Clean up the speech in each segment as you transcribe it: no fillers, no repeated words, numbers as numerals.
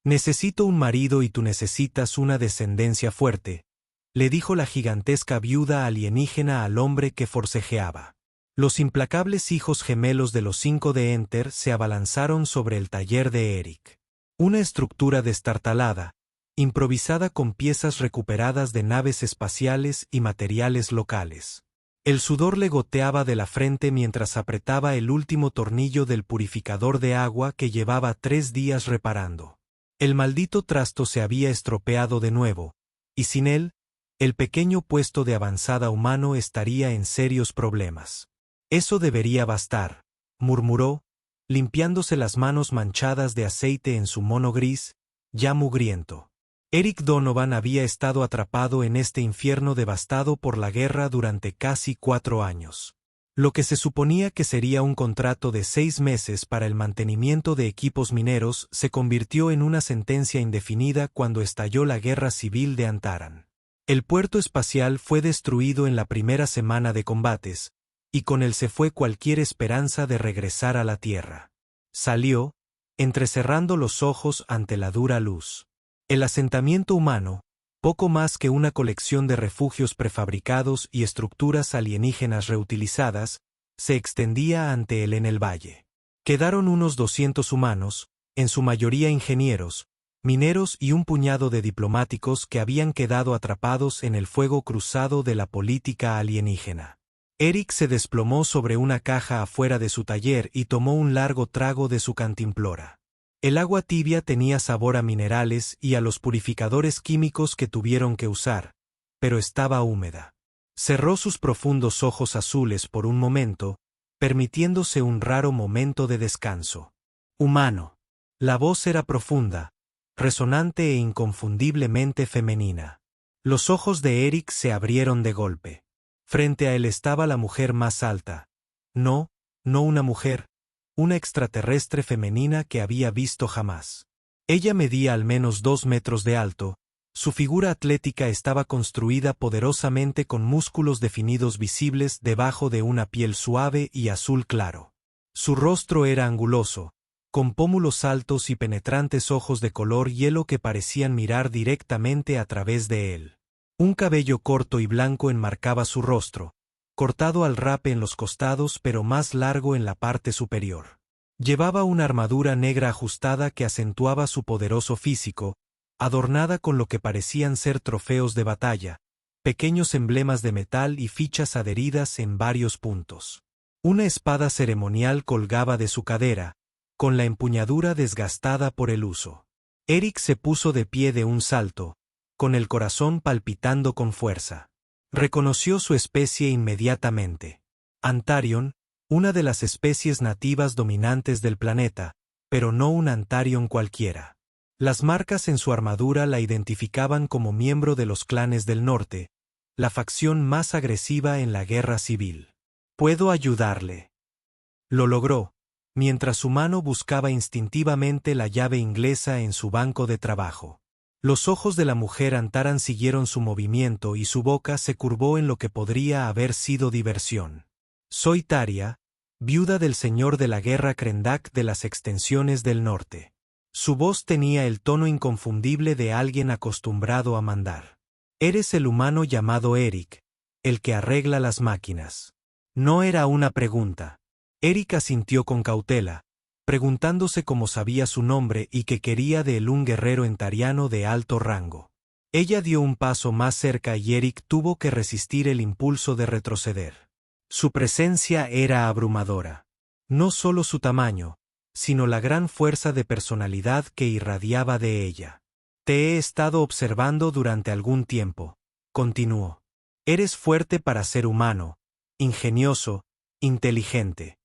Necesito un marido y tú necesitas una descendencia fuerte, le dijo la gigantesca viuda alienígena al hombre que forcejeaba. Los implacables hijos gemelos de los 5 de Enter se abalanzaron sobre el taller de Eric. Una estructura destartalada, improvisada con piezas recuperadas de naves espaciales y materiales locales. El sudor le goteaba de la frente mientras apretaba el último tornillo del purificador de agua que llevaba 3 días reparando. El maldito trasto se había estropeado de nuevo, y sin él, el pequeño puesto de avanzada humano estaría en serios problemas. Eso debería bastar, murmuró, limpiándose las manos manchadas de aceite en su mono gris, ya mugriento. Eric Donovan había estado atrapado en este infierno devastado por la guerra durante casi 4 años. Lo que se suponía que sería un contrato de 6 meses para el mantenimiento de equipos mineros se convirtió en una sentencia indefinida cuando estalló la guerra civil de Antaran. El puerto espacial fue destruido en la primera semana de combates, y con él se fue cualquier esperanza de regresar a la Tierra. Salió, entrecerrando los ojos ante la dura luz. El asentamiento humano, poco más que una colección de refugios prefabricados y estructuras alienígenas reutilizadas, se extendía ante él en el valle. Quedaron unos 200 humanos, en su mayoría ingenieros, mineros y un puñado de diplomáticos que habían quedado atrapados en el fuego cruzado de la política alienígena. Eric se desplomó sobre una caja afuera de su taller y tomó un largo trago de su cantimplora. El agua tibia tenía sabor a minerales y a los purificadores químicos que tuvieron que usar, pero estaba húmeda. Cerró sus profundos ojos azules por un momento, permitiéndose un raro momento de descanso. Humano. La voz era profunda, resonante e inconfundiblemente femenina. Los ojos de Eric se abrieron de golpe. Frente a él estaba la mujer más alta. No una mujer. Una extraterrestre femenina que había visto jamás. Ella medía al menos 2 metros de alto, su figura atlética estaba construida poderosamente con músculos definidos visibles debajo de una piel suave y azul claro. Su rostro era anguloso, con pómulos altos y penetrantes ojos de color hielo que parecían mirar directamente a través de él. Un cabello corto y blanco enmarcaba su rostro, cortado al rape en los costados pero más largo en la parte superior. Llevaba una armadura negra ajustada que acentuaba su poderoso físico, adornada con lo que parecían ser trofeos de batalla, pequeños emblemas de metal y fichas adheridas en varios puntos. Una espada ceremonial colgaba de su cadera, con la empuñadura desgastada por el uso. Eric se puso de pie de un salto, con el corazón palpitando con fuerza. Reconoció su especie inmediatamente. Antarion, una de las especies nativas dominantes del planeta, pero no un Antarion cualquiera. Las marcas en su armadura la identificaban como miembro de los clanes del norte, la facción más agresiva en la guerra civil. «Puedo ayudarle». Lo logró, mientras su mano buscaba instintivamente la llave inglesa en su banco de trabajo. Los ojos de la mujer Antaran siguieron su movimiento y su boca se curvó en lo que podría haber sido diversión. «Soy Taria, viuda del señor de la guerra Krendak de las extensiones del norte». Su voz tenía el tono inconfundible de alguien acostumbrado a mandar. «Eres el humano llamado Eric, el que arregla las máquinas». No era una pregunta. Eric asintió con cautela, preguntándose cómo sabía su nombre y qué quería de él un guerrero entariano de alto rango. Ella dio un paso más cerca y Eric tuvo que resistir el impulso de retroceder. Su presencia era abrumadora. No solo su tamaño, sino la gran fuerza de personalidad que irradiaba de ella. «Te he estado observando durante algún tiempo», continuó. «Eres fuerte para ser humano, ingenioso, inteligente».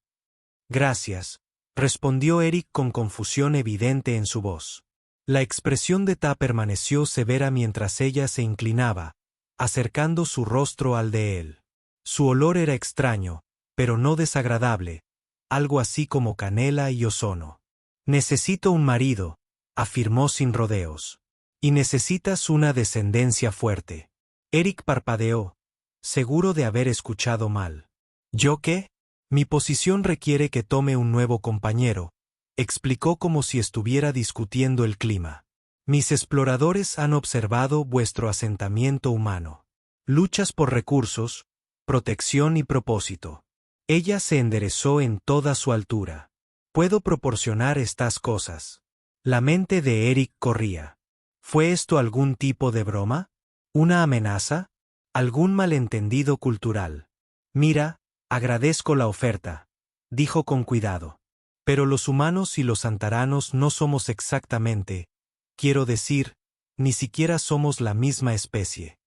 «Gracias», respondió Eric con confusión evidente en su voz. La expresión de Ta permaneció severa mientras ella se inclinaba, acercando su rostro al de él. Su olor era extraño, pero no desagradable, algo así como canela y ozono. «Necesito un marido», afirmó sin rodeos. «Y necesitas una descendencia fuerte». Eric parpadeó, seguro de haber escuchado mal. «¿Yo qué? Mi posición requiere que tome un nuevo compañero», explicó como si estuviera discutiendo el clima. Mis exploradores han observado vuestro asentamiento humano. Luchas por recursos, protección y propósito. Ella se enderezó en toda su altura. Puedo proporcionar estas cosas. La mente de Eric corría. ¿Fue esto algún tipo de broma? ¿Una amenaza? ¿Algún malentendido cultural? Mira, agradezco la oferta, dijo con cuidado. Pero los humanos y los antaranos no somos exactamente, quiero decir, ni siquiera somos la misma especie.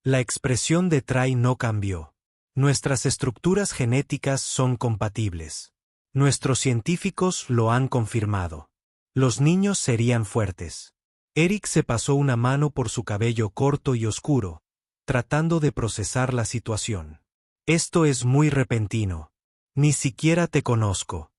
La expresión de Trai no cambió. Nuestras estructuras genéticas son compatibles. Nuestros científicos lo han confirmado. Los niños serían fuertes. Eric se pasó una mano por su cabello corto y oscuro, tratando de procesar la situación. Esto es muy repentino. Ni siquiera te conozco.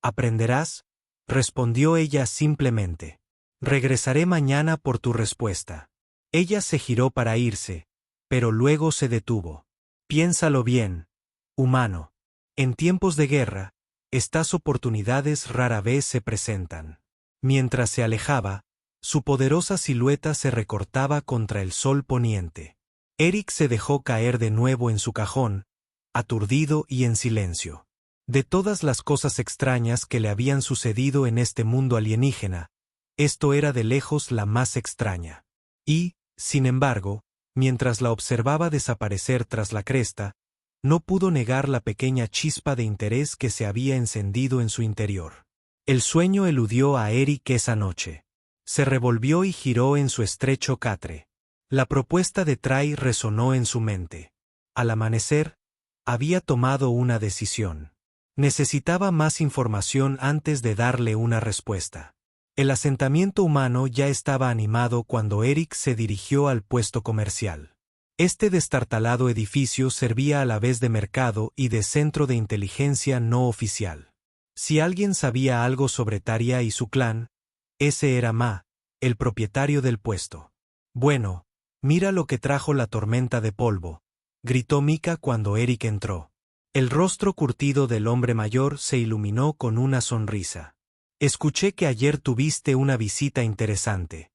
¿Aprenderás? Respondió ella simplemente. Regresaré mañana por tu respuesta. Ella se giró para irse, pero luego se detuvo. Piénsalo bien, humano. En tiempos de guerra, estas oportunidades rara vez se presentan. Mientras se alejaba, su poderosa silueta se recortaba contra el sol poniente. Eric se dejó caer de nuevo en su cajón, aturdido y en silencio. De todas las cosas extrañas que le habían sucedido en este mundo alienígena, esto era de lejos la más extraña. Y, sin embargo, mientras la observaba desaparecer tras la cresta, no pudo negar la pequeña chispa de interés que se había encendido en su interior. El sueño eludió a Eric esa noche. Se revolvió y giró en su estrecho catre. La propuesta de Trai resonó en su mente. Al amanecer, había tomado una decisión. Necesitaba más información antes de darle una respuesta. El asentamiento humano ya estaba animado cuando Eric se dirigió al puesto comercial. Este destartalado edificio servía a la vez de mercado y de centro de inteligencia no oficial. Si alguien sabía algo sobre Taria y su clan, ese era Ma, el propietario del puesto. Bueno, mira lo que trajo la tormenta de polvo, gritó Mika cuando Eric entró. El rostro curtido del hombre mayor se iluminó con una sonrisa. Escuché que ayer tuviste una visita interesante.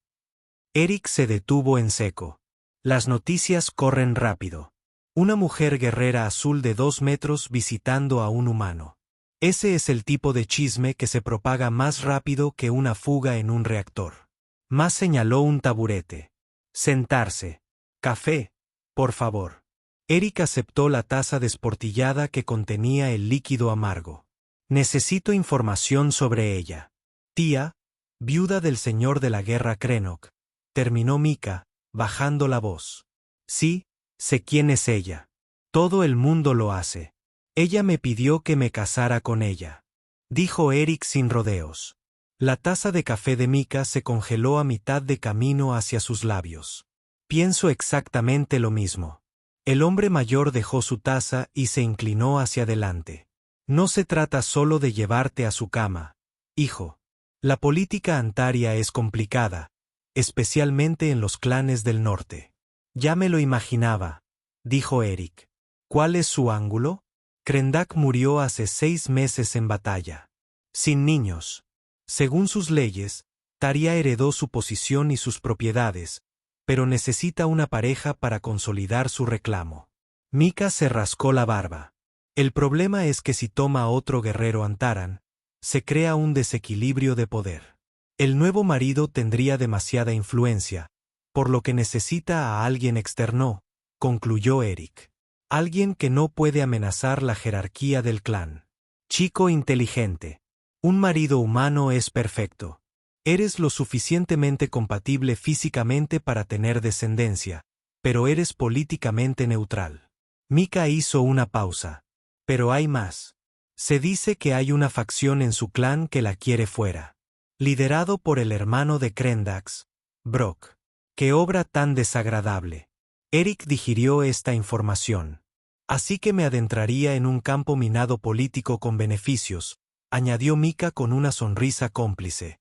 Eric se detuvo en seco. Las noticias corren rápido. Una mujer guerrera azul de 2 metros visitando a un humano. Ese es el tipo de chisme que se propaga más rápido que una fuga en un reactor. Más señaló un taburete. Sentarse. Café, por favor. Eric aceptó la taza desportillada que contenía el líquido amargo. Necesito información sobre ella. Tía, viuda del señor de la guerra Krenok, terminó Mika, bajando la voz. Sí, sé quién es ella. Todo el mundo lo hace. Ella me pidió que me casara con ella. Dijo Eric sin rodeos. La taza de café de Mika se congeló a mitad de camino hacia sus labios. Pienso exactamente lo mismo. El hombre mayor dejó su taza y se inclinó hacia adelante. No se trata solo de llevarte a su cama, hijo. La política antaria es complicada, especialmente en los clanes del norte. Ya me lo imaginaba, dijo Eric. ¿Cuál es su ángulo? Krendak murió hace 6 meses en batalla. Sin niños. Según sus leyes, Taria heredó su posición y sus propiedades, pero necesita una pareja para consolidar su reclamo. Mika se rascó la barba. El problema es que si toma a otro guerrero Antaran, se crea un desequilibrio de poder. El nuevo marido tendría demasiada influencia, por lo que necesita a alguien externo, concluyó Eric. Alguien que no puede amenazar la jerarquía del clan. Chico inteligente. Un marido humano es perfecto. Eres lo suficientemente compatible físicamente para tener descendencia, pero eres políticamente neutral. Mika hizo una pausa. Pero hay más. Se dice que hay una facción en su clan que la quiere fuera. Liderado por el hermano de Krendax, Brock. ¡Qué obra tan desagradable! Eric digirió esta información. Así que me adentraría en un campo minado político con beneficios, añadió Mika con una sonrisa cómplice.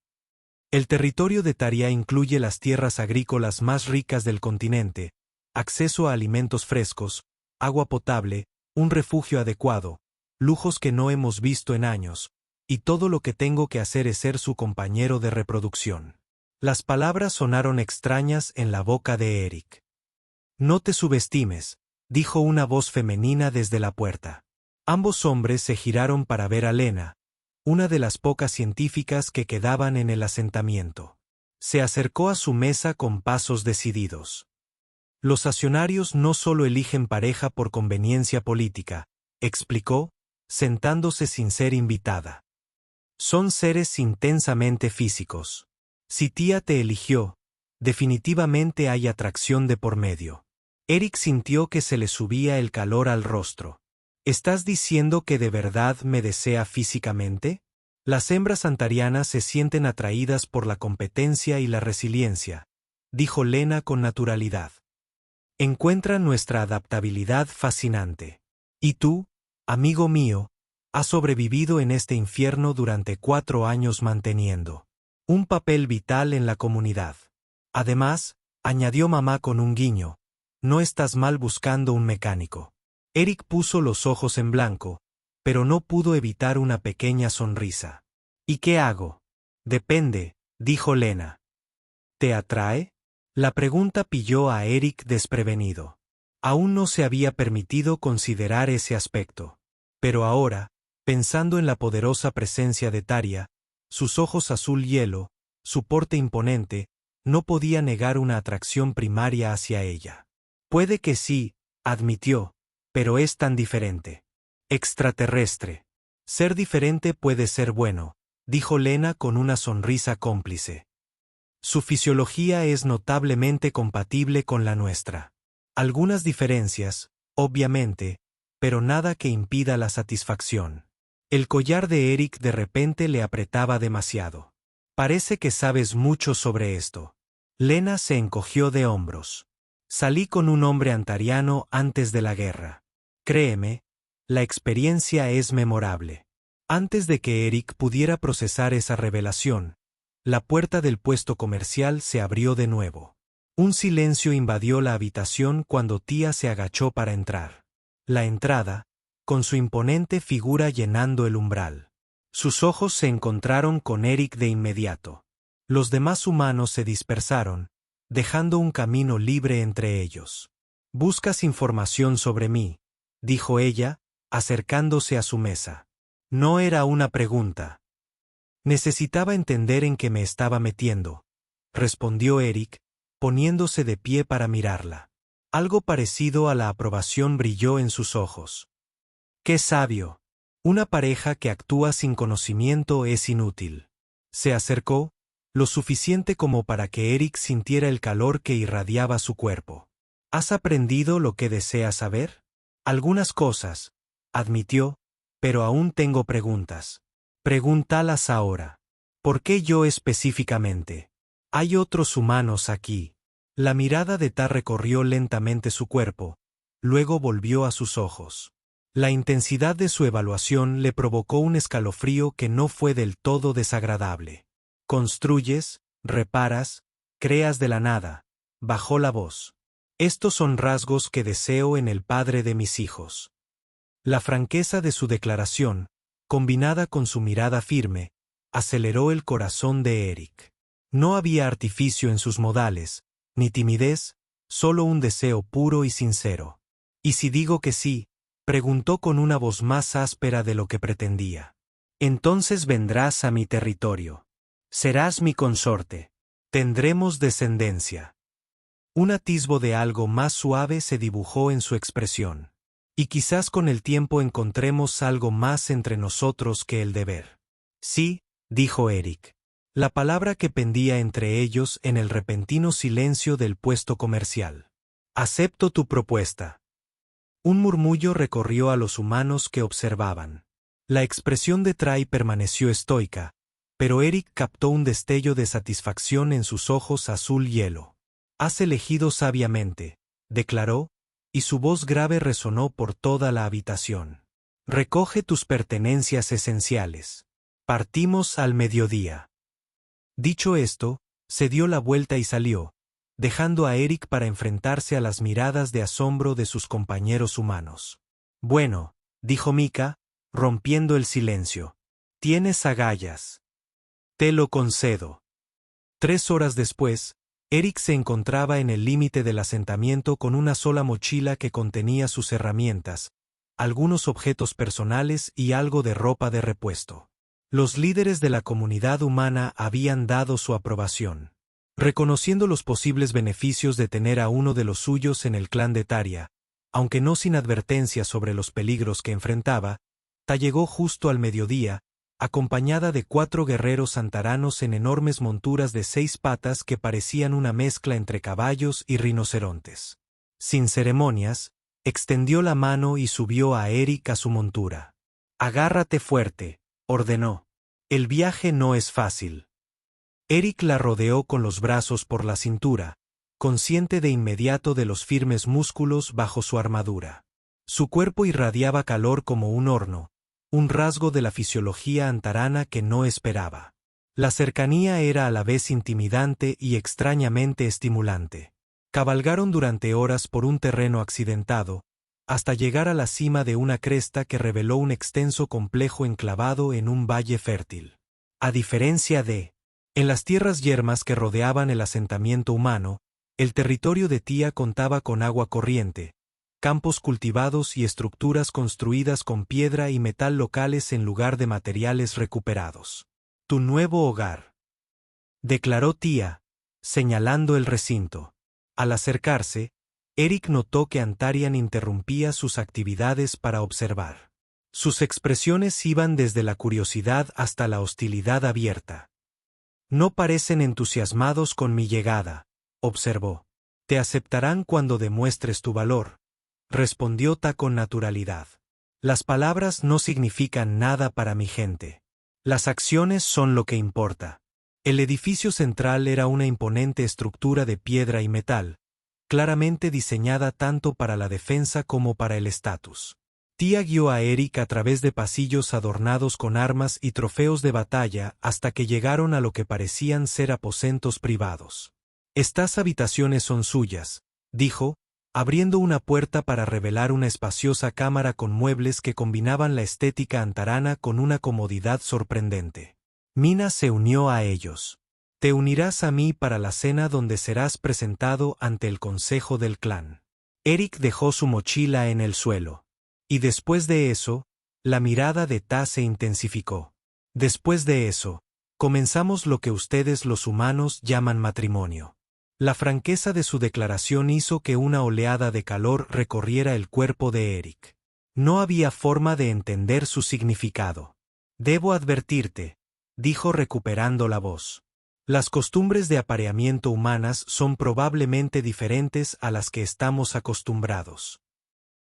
El territorio de Taria incluye las tierras agrícolas más ricas del continente, acceso a alimentos frescos, agua potable, un refugio adecuado, lujos que no hemos visto en años, y todo lo que tengo que hacer es ser su compañero de reproducción. Las palabras sonaron extrañas en la boca de Eric. No te subestimes, dijo una voz femenina desde la puerta. Ambos hombres se giraron para ver a Lena, una de las pocas científicas que quedaban en el asentamiento. Se acercó a su mesa con pasos decididos. Los accionarios no solo eligen pareja por conveniencia política, explicó, sentándose sin ser invitada. Son seres intensamente físicos. Si tía te eligió, definitivamente hay atracción de por medio. Eric sintió que se le subía el calor al rostro. ¿Estás diciendo que de verdad me desea físicamente? Las hembras antarianas se sienten atraídas por la competencia y la resiliencia, dijo Lena con naturalidad. Encuentran nuestra adaptabilidad fascinante. Y tú, amigo mío, has sobrevivido en este infierno durante 4 años manteniendo un papel vital en la comunidad. Además, añadió mamá con un guiño, no estás mal buscando un mecánico. Eric puso los ojos en blanco, pero no pudo evitar una pequeña sonrisa. ¿Y qué hago? Depende, dijo Lena. ¿Te atrae? La pregunta pilló a Eric desprevenido. Aún no se había permitido considerar ese aspecto. Pero ahora, pensando en la poderosa presencia de Tarja, sus ojos azul hielo, su porte imponente, no podía negar una atracción primaria hacia ella. Puede que sí, admitió, pero es tan diferente. Extraterrestre. Ser diferente puede ser bueno, dijo Lena con una sonrisa cómplice. Su fisiología es notablemente compatible con la nuestra. Algunas diferencias, obviamente, pero nada que impida la satisfacción. El collar de Eric de repente le apretaba demasiado. Parece que sabes mucho sobre esto. Lena se encogió de hombros. Salí con un hombre antariano antes de la guerra. Créeme, la experiencia es memorable. Antes de que Eric pudiera procesar esa revelación, la puerta del puesto comercial se abrió de nuevo. Un silencio invadió la habitación cuando tía se agachó para entrar. La entrada, con su imponente figura llenando el umbral. Sus ojos se encontraron con Eric de inmediato. Los demás humanos se dispersaron, dejando un camino libre entre ellos. «¿Buscas información sobre mí?», dijo ella, acercándose a su mesa. No era una pregunta. Necesitaba entender en qué me estaba metiendo, respondió Eric, poniéndose de pie para mirarla. Algo parecido a la aprobación brilló en sus ojos. ¡Qué sabio! Una pareja que actúa sin conocimiento es inútil. Se acercó, lo suficiente como para que Eric sintiera el calor que irradiaba su cuerpo. ¿Has aprendido lo que deseas saber? Algunas cosas, admitió, pero aún tengo preguntas. Pregúntalas ahora. ¿Por qué yo específicamente? Hay otros humanos aquí. La mirada de Tar recorrió lentamente su cuerpo, luego volvió a sus ojos. La intensidad de su evaluación le provocó un escalofrío que no fue del todo desagradable. Construyes, reparas, creas de la nada, bajó la voz. Estos son rasgos que deseo en el padre de mis hijos. La franqueza de su declaración, combinada con su mirada firme, aceleró el corazón de Eric. No había artificio en sus modales, ni timidez, solo un deseo puro y sincero. ¿Y si digo que sí?, preguntó con una voz más áspera de lo que pretendía. Entonces vendrás a mi territorio. Serás mi consorte. Tendremos descendencia. Un atisbo de algo más suave se dibujó en su expresión. Y quizás con el tiempo encontremos algo más entre nosotros que el deber. Sí, dijo Eric. La palabra que pendía entre ellos en el repentino silencio del puesto comercial. Acepto tu propuesta. Un murmullo recorrió a los humanos que observaban. La expresión de Trai permaneció estoica, pero Eric captó un destello de satisfacción en sus ojos azul hielo. Has elegido sabiamente, declaró, y su voz grave resonó por toda la habitación. Recoge tus pertenencias esenciales. Partimos al mediodía. Dicho esto, se dio la vuelta y salió, dejando a Eric para enfrentarse a las miradas de asombro de sus compañeros humanos. Bueno, dijo Mika, rompiendo el silencio. Tienes agallas. Te lo concedo. 3 horas después, Eric se encontraba en el límite del asentamiento con una sola mochila que contenía sus herramientas, algunos objetos personales y algo de ropa de repuesto. Los líderes de la comunidad humana habían dado su aprobación. Reconociendo los posibles beneficios de tener a uno de los suyos en el clan de Taria, aunque no sin advertencia sobre los peligros que enfrentaba, Ta llegó justo al mediodía, acompañada de 4 guerreros antaranos en enormes monturas de 6 patas que parecían una mezcla entre caballos y rinocerontes. Sin ceremonias, extendió la mano y subió a Eric a su montura. «Agárrate fuerte», ordenó. «El viaje no es fácil». Eric la rodeó con los brazos por la cintura, consciente de inmediato de los firmes músculos bajo su armadura. Su cuerpo irradiaba calor como un horno, un rasgo de la fisiología antarana que no esperaba. La cercanía era a la vez intimidante y extrañamente estimulante. Cabalgaron durante horas por un terreno accidentado, hasta llegar a la cima de una cresta que reveló un extenso complejo enclavado en un valle fértil. A diferencia en las tierras yermas que rodeaban el asentamiento humano, el territorio de Tía contaba con agua corriente, campos cultivados y estructuras construidas con piedra y metal locales en lugar de materiales recuperados. «Tu nuevo hogar», declaró Tía, señalando el recinto. Al acercarse, Eric notó que Antarian interrumpía sus actividades para observar. Sus expresiones iban desde la curiosidad hasta la hostilidad abierta. «No parecen entusiasmados con mi llegada», observó. «Te aceptarán cuando demuestres tu valor», respondió Ta con naturalidad. «Las palabras no significan nada para mi gente. Las acciones son lo que importa». El edificio central era una imponente estructura de piedra y metal, claramente diseñada tanto para la defensa como para el estatus. Tía guió a Eric a través de pasillos adornados con armas y trofeos de batalla hasta que llegaron a lo que parecían ser aposentos privados. «Estas habitaciones son suyas», dijo, abriendo una puerta para revelar una espaciosa cámara con muebles que combinaban la estética antarana con una comodidad sorprendente. Mina se unió a ellos. «Te unirás a mí para la cena donde serás presentado ante el consejo del clan». Eric dejó su mochila en el suelo. Y después de eso, la mirada de Ta se intensificó. «Después de eso, comenzamos lo que ustedes los humanos llaman matrimonio». La franqueza de su declaración hizo que una oleada de calor recorriera el cuerpo de Eric. No había forma de entender su significado. «Debo advertirte», dijo recuperando la voz. «Las costumbres de apareamiento humanas son probablemente diferentes a las que estamos acostumbrados».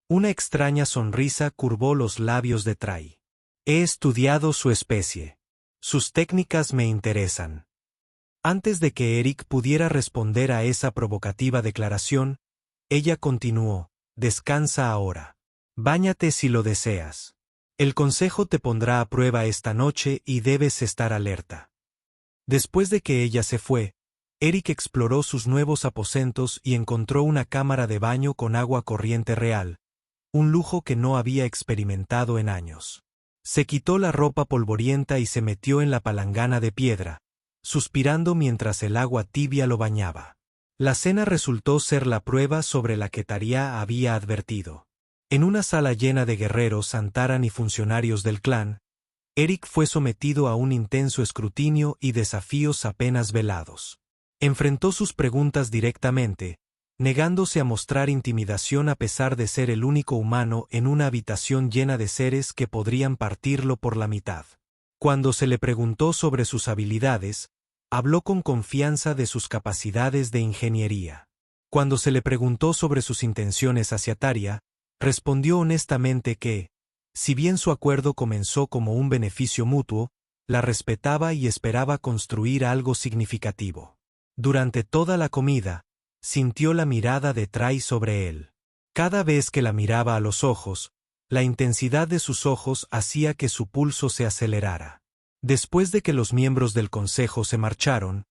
Una extraña sonrisa curvó los labios de Trai. «He estudiado su especie. Sus técnicas me interesan». Antes de que Eric pudiera responder a esa provocativa declaración, ella continuó: «Descansa ahora. Báñate si lo deseas. El consejo te pondrá a prueba esta noche y debes estar alerta». Después de que ella se fue, Eric exploró sus nuevos aposentos y encontró una cámara de baño con agua corriente real, un lujo que no había experimentado en años. Se quitó la ropa polvorienta y se metió en la palangana de piedra, suspirando mientras el agua tibia lo bañaba. La cena resultó ser la prueba sobre la que Taria había advertido. En una sala llena de guerreros antaran y funcionarios del clan, Eric fue sometido a un intenso escrutinio y desafíos apenas velados. Enfrentó sus preguntas directamente, negándose a mostrar intimidación a pesar de ser el único humano en una habitación llena de seres que podrían partirlo por la mitad. Cuando se le preguntó sobre sus habilidades, habló con confianza de sus capacidades de ingeniería. Cuando se le preguntó sobre sus intenciones hacia Taria, respondió honestamente que, si bien su acuerdo comenzó como un beneficio mutuo, la respetaba y esperaba construir algo significativo. Durante toda la comida, sintió la mirada de Trai sobre él. Cada vez que la miraba a los ojos, la intensidad de sus ojos hacía que su pulso se acelerara. Después de que los miembros del consejo se marcharon,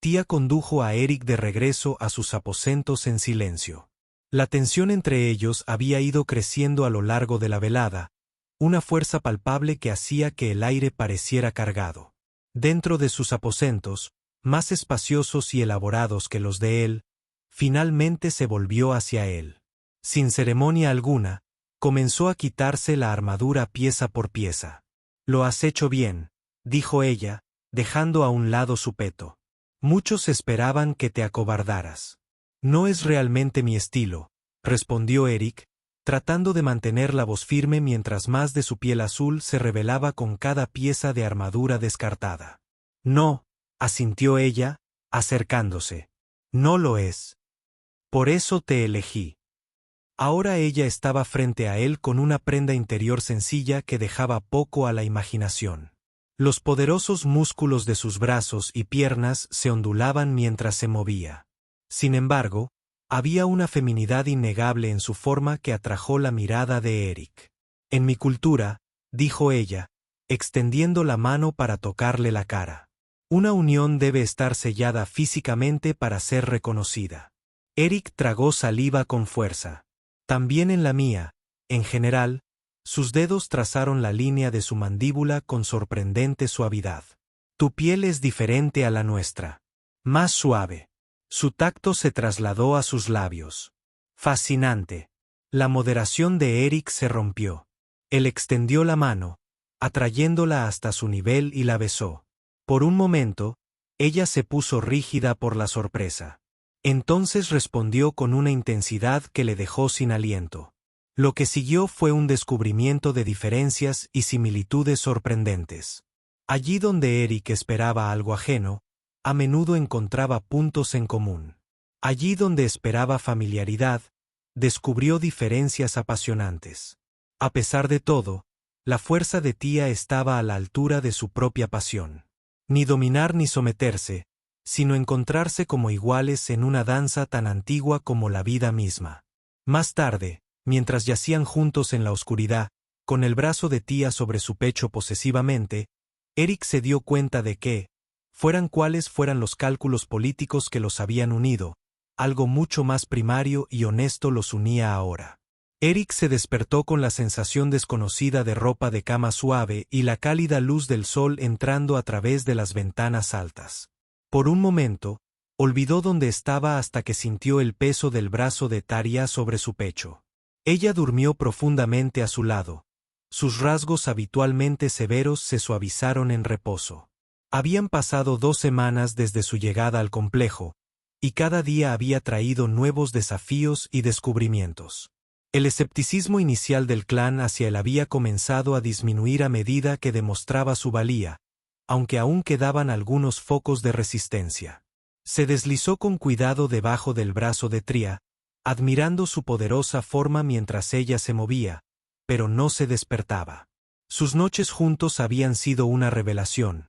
Tía condujo a Eric de regreso a sus aposentos en silencio. La tensión entre ellos había ido creciendo a lo largo de la velada, una fuerza palpable que hacía que el aire pareciera cargado. Dentro de sus aposentos, más espaciosos y elaborados que los de él, finalmente se volvió hacia él. Sin ceremonia alguna, comenzó a quitarse la armadura pieza por pieza. «Lo has hecho bien», dijo ella, dejando a un lado su peto. «Muchos esperaban que te acobardaras». «No es realmente mi estilo», respondió Eric, tratando de mantener la voz firme mientras más de su piel azul se revelaba con cada pieza de armadura descartada. «No», asintió ella, acercándose. «No lo es. Por eso te elegí». Ahora ella estaba frente a él con una prenda interior sencilla que dejaba poco a la imaginación. Los poderosos músculos de sus brazos y piernas se ondulaban mientras se movía. Sin embargo, había una feminidad innegable en su forma que atrajo la mirada de Eric. «En mi cultura», dijo ella, extendiendo la mano para tocarle la cara. «Una unión debe estar sellada físicamente para ser reconocida». Eric tragó saliva con fuerza. «También en la mía», en general, sus dedos trazaron la línea de su mandíbula con sorprendente suavidad. «Tu piel es diferente a la nuestra. Más suave». Su tacto se trasladó a sus labios. «Fascinante». La moderación de Eric se rompió. Él extendió la mano, atrayéndola hasta su nivel y la besó. Por un momento, ella se puso rígida por la sorpresa. Entonces respondió con una intensidad que le dejó sin aliento. Lo que siguió fue un descubrimiento de diferencias y similitudes sorprendentes. Allí donde Eric esperaba algo ajeno, a menudo encontraba puntos en común. Allí donde esperaba familiaridad, descubrió diferencias apasionantes. A pesar de todo, la fuerza de Tia estaba a la altura de su propia pasión. Ni dominar ni someterse, sino encontrarse como iguales en una danza tan antigua como la vida misma. Más tarde, mientras yacían juntos en la oscuridad, con el brazo de Tia sobre su pecho posesivamente, Eric se dio cuenta de que, fueran cuales fueran los cálculos políticos que los habían unido, algo mucho más primario y honesto los unía ahora. Eric se despertó con la sensación desconocida de ropa de cama suave y la cálida luz del sol entrando a través de las ventanas altas. Por un momento, olvidó dónde estaba hasta que sintió el peso del brazo de Taria sobre su pecho. Ella durmió profundamente a su lado. Sus rasgos habitualmente severos se suavizaron en reposo. Habían pasado 2 semanas desde su llegada al complejo, y cada día había traído nuevos desafíos y descubrimientos. El escepticismo inicial del clan hacia él había comenzado a disminuir a medida que demostraba su valía, aunque aún quedaban algunos focos de resistencia. Se deslizó con cuidado debajo del brazo de Tria, admirando su poderosa forma mientras ella se movía, pero no se despertaba. Sus noches juntos habían sido una revelación,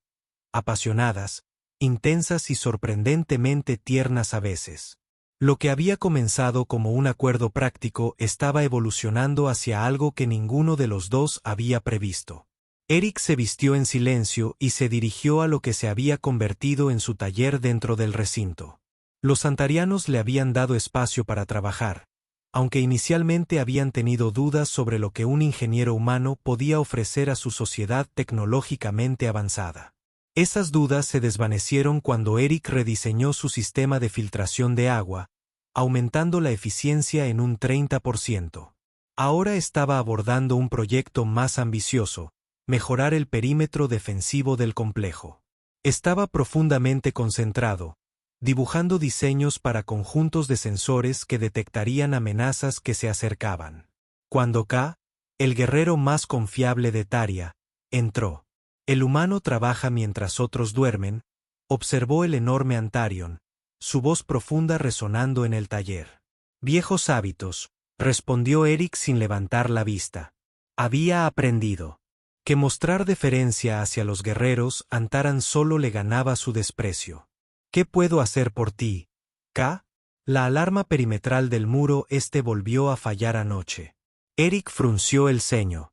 apasionadas, intensas y sorprendentemente tiernas a veces. Lo que había comenzado como un acuerdo práctico estaba evolucionando hacia algo que ninguno de los dos había previsto. Eric se vistió en silencio y se dirigió a lo que se había convertido en su taller dentro del recinto. Los antarianos le habían dado espacio para trabajar, aunque inicialmente habían tenido dudas sobre lo que un ingeniero humano podía ofrecer a su sociedad tecnológicamente avanzada. Esas dudas se desvanecieron cuando Eric rediseñó su sistema de filtración de agua, aumentando la eficiencia en un 30%. Ahora estaba abordando un proyecto más ambicioso: mejorar el perímetro defensivo del complejo. Estaba profundamente concentrado, dibujando diseños para conjuntos de sensores que detectarían amenazas que se acercaban. Cuando K, el guerrero más confiable de Taria, entró. «El humano trabaja mientras otros duermen», observó el enorme Antarion, su voz profunda resonando en el taller. «Viejos hábitos», respondió Eric sin levantar la vista. Había aprendido que mostrar deferencia hacia los guerreros Antaran solo le ganaba su desprecio. «¿Qué puedo hacer por ti, K?» La alarma perimetral del muro volvió a fallar anoche. Eric frunció el ceño.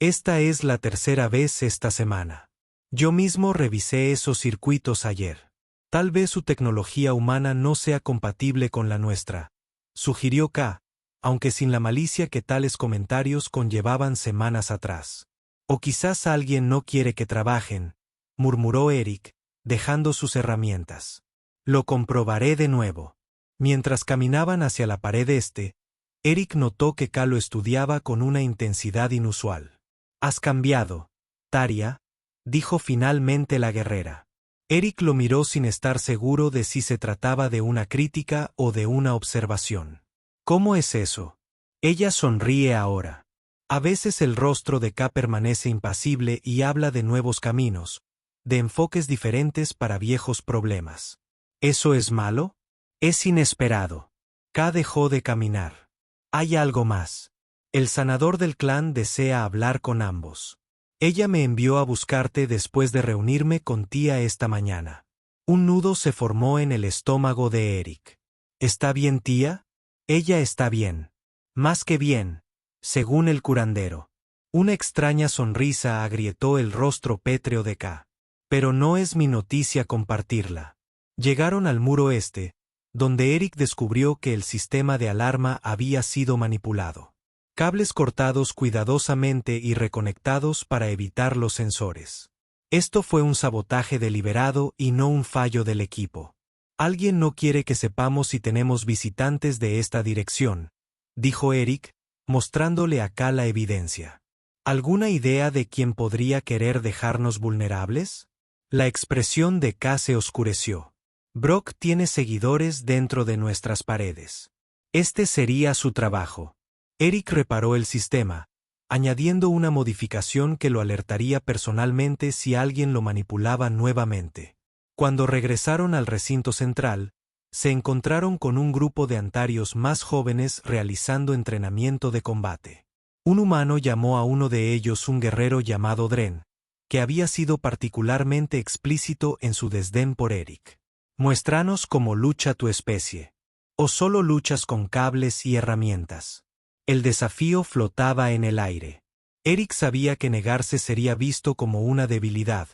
«Esta es la tercera vez esta semana. Yo mismo revisé esos circuitos ayer. Tal vez su tecnología humana no sea compatible con la nuestra», sugirió K, aunque sin la malicia que tales comentarios conllevaban semanas atrás. «O quizás alguien no quiere que trabajen», murmuró Eric, dejando sus herramientas. Lo comprobaré de nuevo. Mientras caminaban hacia la pared este, Eric notó que Ká lo estudiaba con una intensidad inusual. «Has cambiado, Tarja», dijo finalmente la guerrera. Eric lo miró sin estar seguro de si se trataba de una crítica o de una observación. «¿Cómo es eso?» Ella sonríe ahora. A veces el rostro de Ká permanece impasible y habla de nuevos caminos, de enfoques diferentes para viejos problemas. ¿Eso es malo? Es inesperado. Ká dejó de caminar. Hay algo más. El sanador del clan desea hablar con ambos. Ella me envió a buscarte después de reunirme con tía esta mañana. Un nudo se formó en el estómago de Eric. ¿Está bien, tía? Ella está bien. Más que bien, según el curandero. Una extraña sonrisa agrietó el rostro pétreo de Ká. Pero no es mi noticia compartirla. Llegaron al muro este, donde Eric descubrió que el sistema de alarma había sido manipulado. Cables cortados cuidadosamente y reconectados para evitar los sensores. Esto fue un sabotaje deliberado y no un fallo del equipo. Alguien no quiere que sepamos si tenemos visitantes de esta dirección, dijo Eric, mostrándole a Ká la evidencia. ¿Alguna idea de quién podría querer dejarnos vulnerables? La expresión de Ká se oscureció. Brock tiene seguidores dentro de nuestras paredes. Este sería su trabajo. Eric reparó el sistema, añadiendo una modificación que lo alertaría personalmente si alguien lo manipulaba nuevamente. Cuando regresaron al recinto central, se encontraron con un grupo de antarios más jóvenes realizando entrenamiento de combate. Un humano llamó a uno de ellos un guerrero llamado Dren, que había sido particularmente explícito en su desdén por Eric. Muéstranos cómo lucha tu especie. ¿O solo luchas con cables y herramientas? El desafío flotaba en el aire. Eric sabía que negarse sería visto como una debilidad,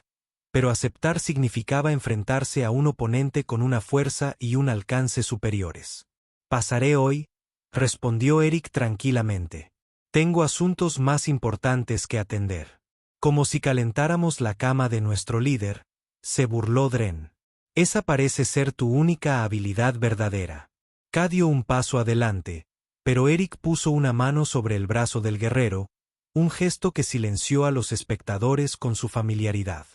pero aceptar significaba enfrentarse a un oponente con una fuerza y un alcance superiores. «Pasaré hoy», respondió Eric tranquilamente. «Tengo asuntos más importantes que atender». Como si calentáramos la cama de nuestro líder, se burló Dren. «Esa parece ser tu única habilidad verdadera». Ká dio un paso adelante, pero Eric puso una mano sobre el brazo del guerrero, un gesto que silenció a los espectadores con su familiaridad.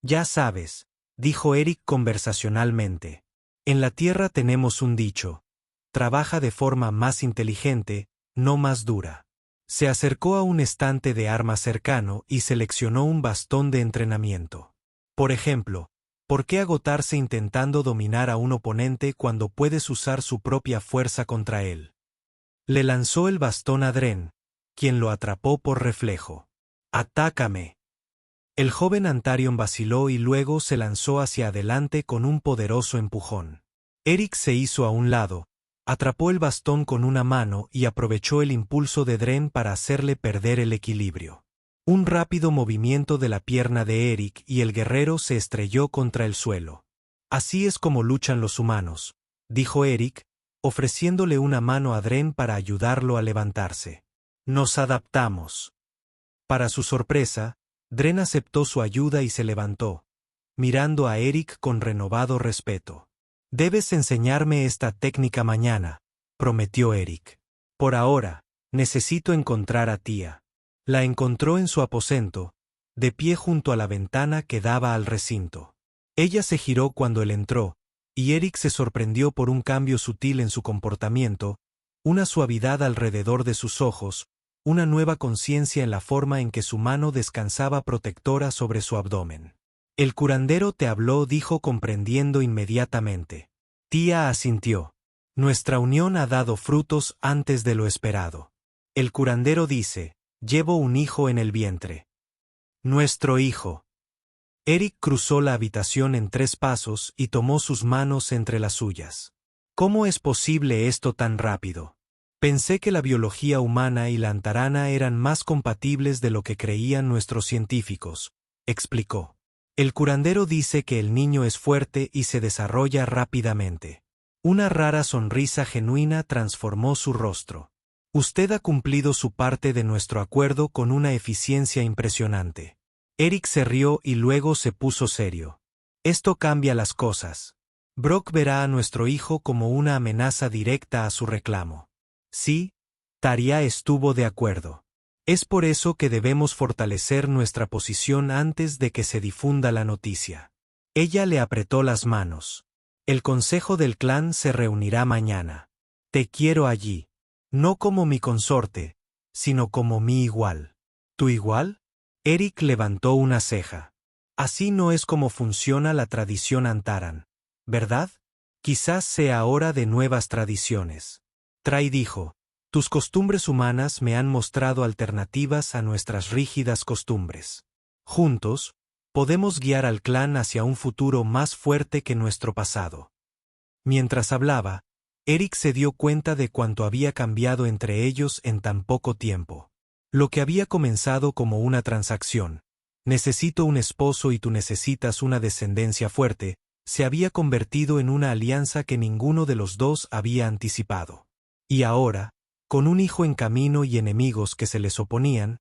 «Ya sabes», dijo Eric conversacionalmente. «En la Tierra tenemos un dicho: trabaja de forma más inteligente, no más dura». Se acercó a un estante de armas cercano y seleccionó un bastón de entrenamiento. Por ejemplo, ¿por qué agotarse intentando dominar a un oponente cuando puedes usar su propia fuerza contra él? Le lanzó el bastón a Dren, quien lo atrapó por reflejo. «¡Atácame!». El joven Antarion vaciló y luego se lanzó hacia adelante con un poderoso empujón. Eric se hizo a un lado, atrapó el bastón con una mano y aprovechó el impulso de Dren para hacerle perder el equilibrio. Un rápido movimiento de la pierna de Eric y el guerrero se estrelló contra el suelo. «Así es como luchan los humanos», dijo Eric, ofreciéndole una mano a Dren para ayudarlo a levantarse. «Nos adaptamos». Para su sorpresa, Dren aceptó su ayuda y se levantó, mirando a Eric con renovado respeto. «Debes enseñarme esta técnica mañana», prometió Eric. «Por ahora, necesito encontrar a tía». La encontró en su aposento, de pie junto a la ventana que daba al recinto. Ella se giró cuando él entró, y Eric se sorprendió por un cambio sutil en su comportamiento, una suavidad alrededor de sus ojos, una nueva conciencia en la forma en que su mano descansaba protectora sobre su abdomen. «El curandero te habló», dijo comprendiendo inmediatamente. Tía asintió. «Nuestra unión ha dado frutos antes de lo esperado». El curandero dice: «Llevo un hijo en el vientre». «Nuestro hijo». Eric cruzó la habitación en 3 pasos y tomó sus manos entre las suyas. «¿Cómo es posible esto tan rápido? Pensé que la biología humana y la antarana eran más compatibles de lo que creían nuestros científicos», explicó. «El curandero dice que el niño es fuerte y se desarrolla rápidamente». Una rara sonrisa genuina transformó su rostro. «Usted ha cumplido su parte de nuestro acuerdo con una eficiencia impresionante». Eric se rió y luego se puso serio. Esto cambia las cosas. Brock verá a nuestro hijo como una amenaza directa a su reclamo. Sí, Taria estuvo de acuerdo. Es por eso que debemos fortalecer nuestra posición antes de que se difunda la noticia. Ella le apretó las manos. El consejo del clan se reunirá mañana. Te quiero allí. No como mi consorte, sino como mi igual. ¿Tu igual? Eric levantó una ceja. Así no es como funciona la tradición Antaran, ¿verdad? Quizás sea hora de nuevas tradiciones. Trai dijo, tus costumbres humanas me han mostrado alternativas a nuestras rígidas costumbres. Juntos, podemos guiar al clan hacia un futuro más fuerte que nuestro pasado. Mientras hablaba, Eric se dio cuenta de cuánto había cambiado entre ellos en tan poco tiempo. Lo que había comenzado como una transacción, necesito un esposo y tú necesitas una descendencia fuerte, se había convertido en una alianza que ninguno de los dos había anticipado. Y ahora, con un hijo en camino y enemigos que se les oponían,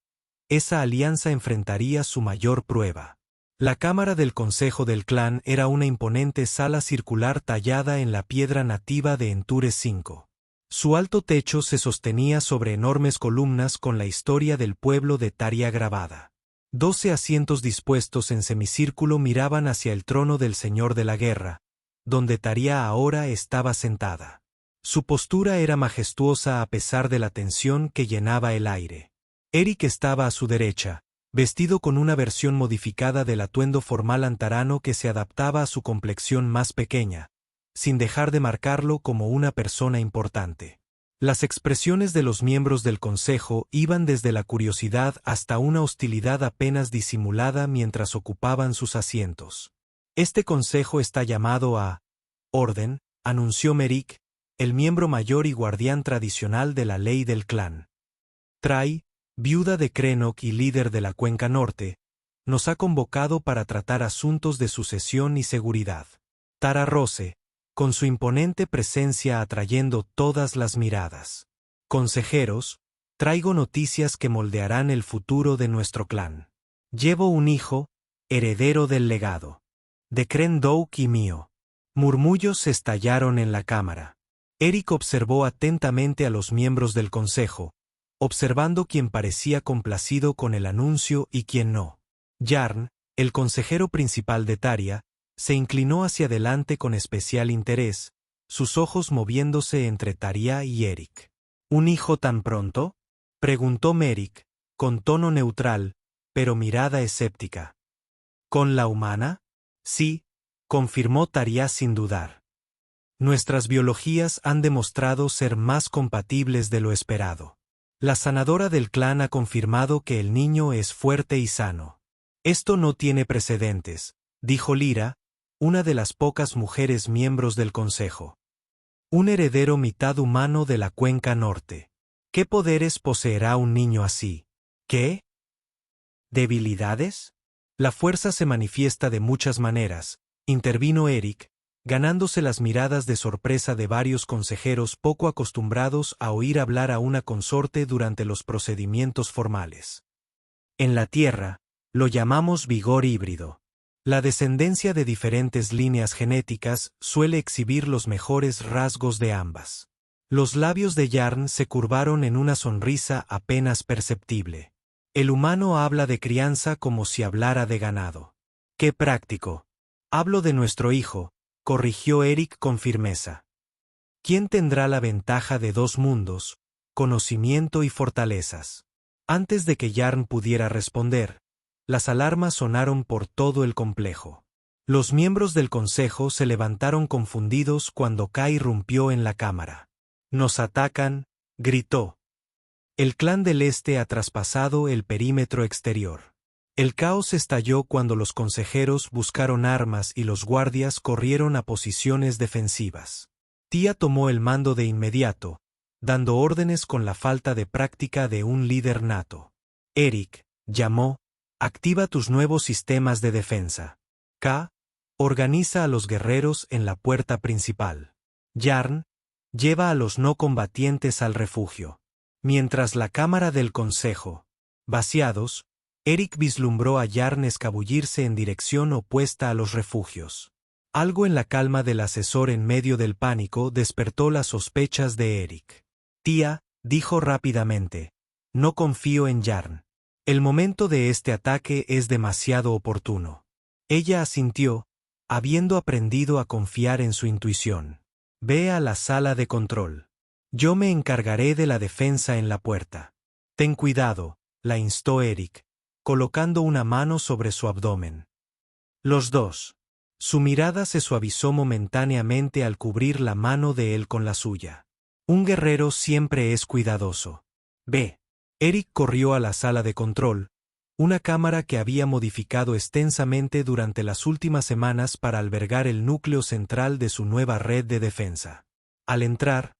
esa alianza enfrentaría su mayor prueba. La cámara del Consejo del Clan era una imponente sala circular tallada en la piedra nativa de Entures V. Su alto techo se sostenía sobre enormes columnas con la historia del pueblo de Taria grabada. 12 asientos dispuestos en semicírculo miraban hacia el trono del Señor de la Guerra, donde Taria ahora estaba sentada. Su postura era majestuosa a pesar de la tensión que llenaba el aire. Eric estaba a su derecha, vestido con una versión modificada del atuendo formal antarano que se adaptaba a su complexión más pequeña, sin dejar de marcarlo como una persona importante. Las expresiones de los miembros del consejo iban desde la curiosidad hasta una hostilidad apenas disimulada mientras ocupaban sus asientos. Este consejo está llamado a orden, anunció Merik, el miembro mayor y guardián tradicional de la ley del clan. Trai, viuda de Krenok y líder de la Cuenca Norte, nos ha convocado para tratar asuntos de sucesión y seguridad. Tara Rose, con su imponente presencia atrayendo todas las miradas. Consejeros, traigo noticias que moldearán el futuro de nuestro clan. Llevo un hijo, heredero del legado. De Kren Douk y mío. Murmullos estallaron en la cámara. Eric observó atentamente a los miembros del consejo, observando quién parecía complacido con el anuncio y quién no. Yarn, el consejero principal de Taria, se inclinó hacia adelante con especial interés, sus ojos moviéndose entre Taria y Eric. ¿Un hijo tan pronto?, preguntó Merik, con tono neutral, pero mirada escéptica. ¿Con la humana? Sí, confirmó Taria sin dudar. Nuestras biologías han demostrado ser más compatibles de lo esperado. La sanadora del clan ha confirmado que el niño es fuerte y sano. Esto no tiene precedentes, dijo Lyra, una de las pocas mujeres miembros del consejo. Un heredero mitad humano de la Cuenca Norte. ¿Qué poderes poseerá un niño así? ¿Qué? ¿Debilidades? La fuerza se manifiesta de muchas maneras, intervino Eric, ganándose las miradas de sorpresa de varios consejeros poco acostumbrados a oír hablar a una consorte durante los procedimientos formales. En la Tierra, lo llamamos vigor híbrido. La descendencia de diferentes líneas genéticas suele exhibir los mejores rasgos de ambas. Los labios de Yarn se curvaron en una sonrisa apenas perceptible. El humano habla de crianza como si hablara de ganado. ¡Qué práctico! Hablo de nuestro hijo, corrigió Eric con firmeza. ¿Quién tendrá la ventaja de dos mundos, conocimiento y fortalezas? Antes de que Yarn pudiera responder, las alarmas sonaron por todo el complejo. Los miembros del consejo se levantaron confundidos cuando Kai irrumpió en la cámara. «¡Nos atacan!», gritó. El clan del Este ha traspasado el perímetro exterior. El caos estalló cuando los consejeros buscaron armas y los guardias corrieron a posiciones defensivas. Tia tomó el mando de inmediato, dando órdenes con la falta de práctica de un líder nato. Eric, llamó, activa tus nuevos sistemas de defensa. K, organiza a los guerreros en la puerta principal. Yarn, lleva a los no combatientes al refugio. Mientras la cámara del consejo, vaciados, Eric vislumbró a Jarn escabullirse en dirección opuesta a los refugios. Algo en la calma del asesor en medio del pánico despertó las sospechas de Eric. Tía, dijo rápidamente, no confío en Jarn. El momento de este ataque es demasiado oportuno. Ella asintió, habiendo aprendido a confiar en su intuición. Ve a la sala de control. Yo me encargaré de la defensa en la puerta. Ten cuidado, la instó Eric, colocando una mano sobre su abdomen. Los dos. Su mirada se suavizó momentáneamente al cubrir la mano de él con la suya. Un guerrero siempre es cuidadoso. Ve. Eric corrió a la sala de control, una cámara que había modificado extensamente durante las últimas semanas para albergar el núcleo central de su nueva red de defensa. Al entrar,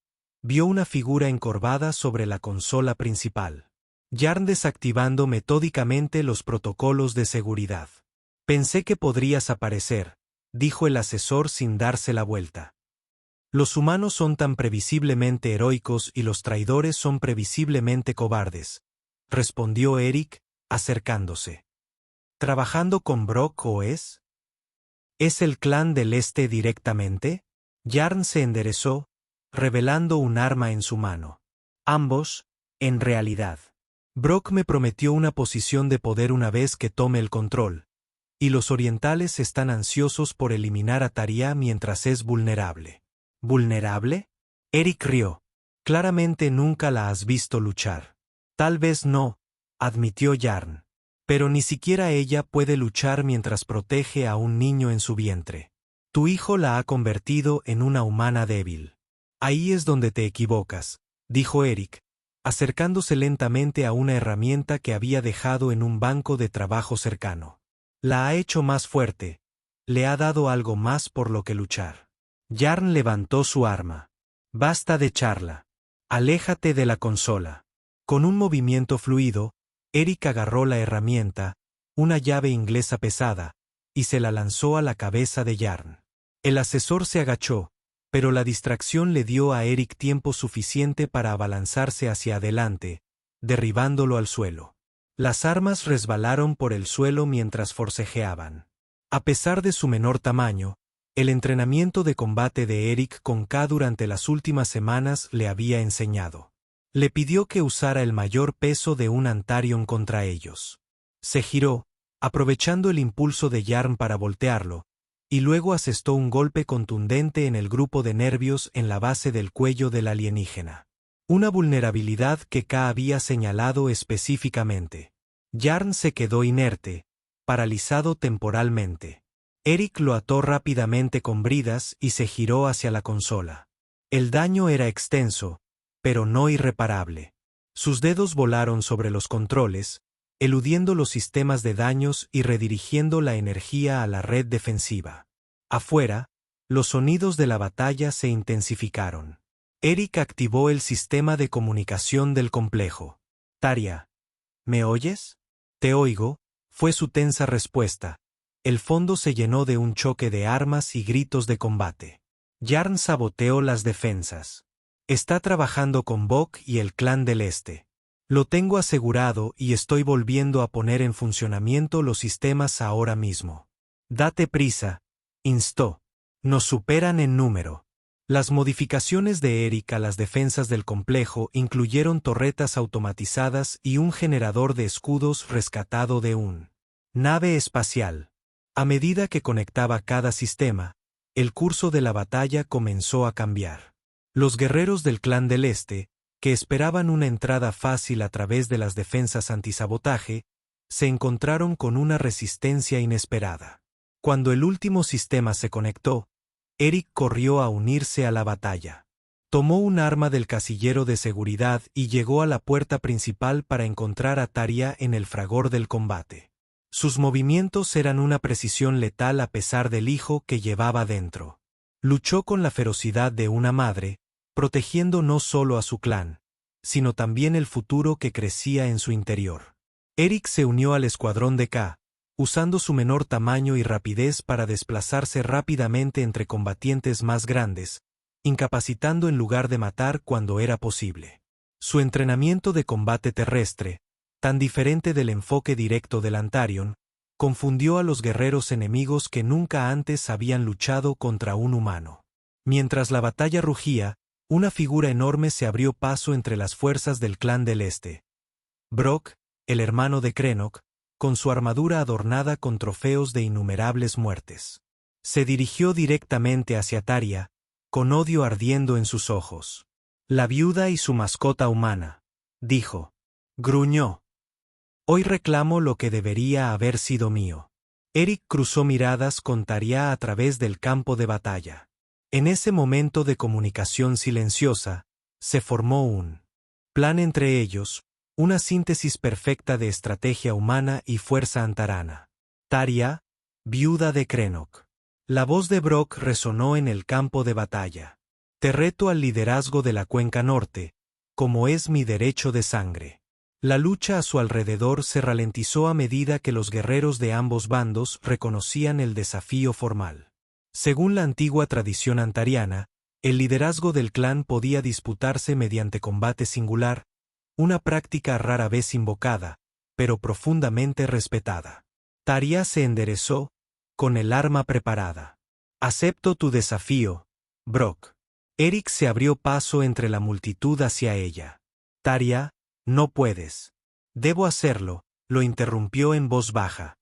vio una figura encorvada sobre la consola principal. Jarn desactivando metódicamente los protocolos de seguridad. Pensé que podrías aparecer, dijo el asesor sin darse la vuelta. Los humanos son tan previsiblemente heroicos y los traidores son previsiblemente cobardes, respondió Eric, acercándose. ¿Trabajando con Brock o es? ¿Es el clan del Este directamente? Jarn se enderezó, revelando un arma en su mano. Ambos, en realidad. Brock me prometió una posición de poder una vez que tome el control, y los orientales están ansiosos por eliminar a Taria mientras es vulnerable. ¿Vulnerable? Eric rió. Claramente nunca la has visto luchar. Tal vez no, admitió Jarn. Pero ni siquiera ella puede luchar mientras protege a un niño en su vientre. Tu hijo la ha convertido en una humana débil. Ahí es donde te equivocas, dijo Eric, acercándose lentamente a una herramienta que había dejado en un banco de trabajo cercano. La ha hecho más fuerte, le ha dado algo más por lo que luchar. Jarn levantó su arma. Basta de charla. Aléjate de la consola. Con un movimiento fluido, Eric agarró la herramienta, una llave inglesa pesada, y se la lanzó a la cabeza de Jarn. El asesor se agachó, pero la distracción le dio a Eric tiempo suficiente para abalanzarse hacia adelante, derribándolo al suelo. Las armas resbalaron por el suelo mientras forcejeaban. A pesar de su menor tamaño, el entrenamiento de combate de Eric con K durante las últimas semanas le había enseñado. Le pidió que usara el mayor peso de un Antarion contra ellos. Se giró, aprovechando el impulso de Jarn para voltearlo, y luego asestó un golpe contundente en el grupo de nervios en la base del cuello del alienígena. Una vulnerabilidad que K había señalado específicamente. Jarn se quedó inerte, paralizado temporalmente. Eric lo ató rápidamente con bridas y se giró hacia la consola. El daño era extenso, pero no irreparable. Sus dedos volaron sobre los controles, eludiendo los sistemas de daños y redirigiendo la energía a la red defensiva. Afuera, los sonidos de la batalla se intensificaron. Eric activó el sistema de comunicación del complejo. Taria, ¿me oyes? Te oigo, fue su tensa respuesta. El fondo se llenó de un choque de armas y gritos de combate. Jarn saboteó las defensas. Está trabajando con Bok y el clan del Este. Lo tengo asegurado y estoy volviendo a poner en funcionamiento los sistemas ahora mismo. Date prisa, instó. Nos superan en número. Las modificaciones de Eric a las defensas del complejo incluyeron torretas automatizadas y un generador de escudos rescatado de un nave espacial. A medida que conectaba cada sistema, el curso de la batalla comenzó a cambiar. Los guerreros del clan del Este, que esperaban una entrada fácil a través de las defensas antisabotaje, se encontraron con una resistencia inesperada. Cuando el último sistema se conectó, Eric corrió a unirse a la batalla. Tomó un arma del casillero de seguridad y llegó a la puerta principal para encontrar a Taria en el fragor del combate. Sus movimientos eran una precisión letal a pesar del hijo que llevaba dentro. Luchó con la ferocidad de una madre, protegiendo no solo a su clan, sino también el futuro que crecía en su interior. Eric se unió al escuadrón de K, usando su menor tamaño y rapidez para desplazarse rápidamente entre combatientes más grandes, incapacitando en lugar de matar cuando era posible. Su entrenamiento de combate terrestre, tan diferente del enfoque directo del Antarion, confundió a los guerreros enemigos que nunca antes habían luchado contra un humano. Mientras la batalla rugía, una figura enorme se abrió paso entre las fuerzas del clan del Este. Brock, el hermano de Krenok, con su armadura adornada con trofeos de innumerables muertes. Se dirigió directamente hacia Taria, con odio ardiendo en sus ojos. La viuda y su mascota humana, dijo. Gruñó. Hoy reclamo lo que debería haber sido mío. Eric cruzó miradas con Taria a través del campo de batalla. En ese momento de comunicación silenciosa, se formó un plan entre ellos, una síntesis perfecta de estrategia humana y fuerza antarana. Taria, viuda de Krenok. La voz de Brock resonó en el campo de batalla. Te reto al liderazgo de la Cuenca Norte, como es mi derecho de sangre. La lucha a su alrededor se ralentizó a medida que los guerreros de ambos bandos reconocían el desafío formal. Según la antigua tradición antariana, el liderazgo del clan podía disputarse mediante combate singular, una práctica rara vez invocada, pero profundamente respetada. Taria se enderezó, con el arma preparada. Acepto tu desafío, Brock. Eric se abrió paso entre la multitud hacia ella. Taria, no puedes. Debo hacerlo, lo interrumpió en voz baja.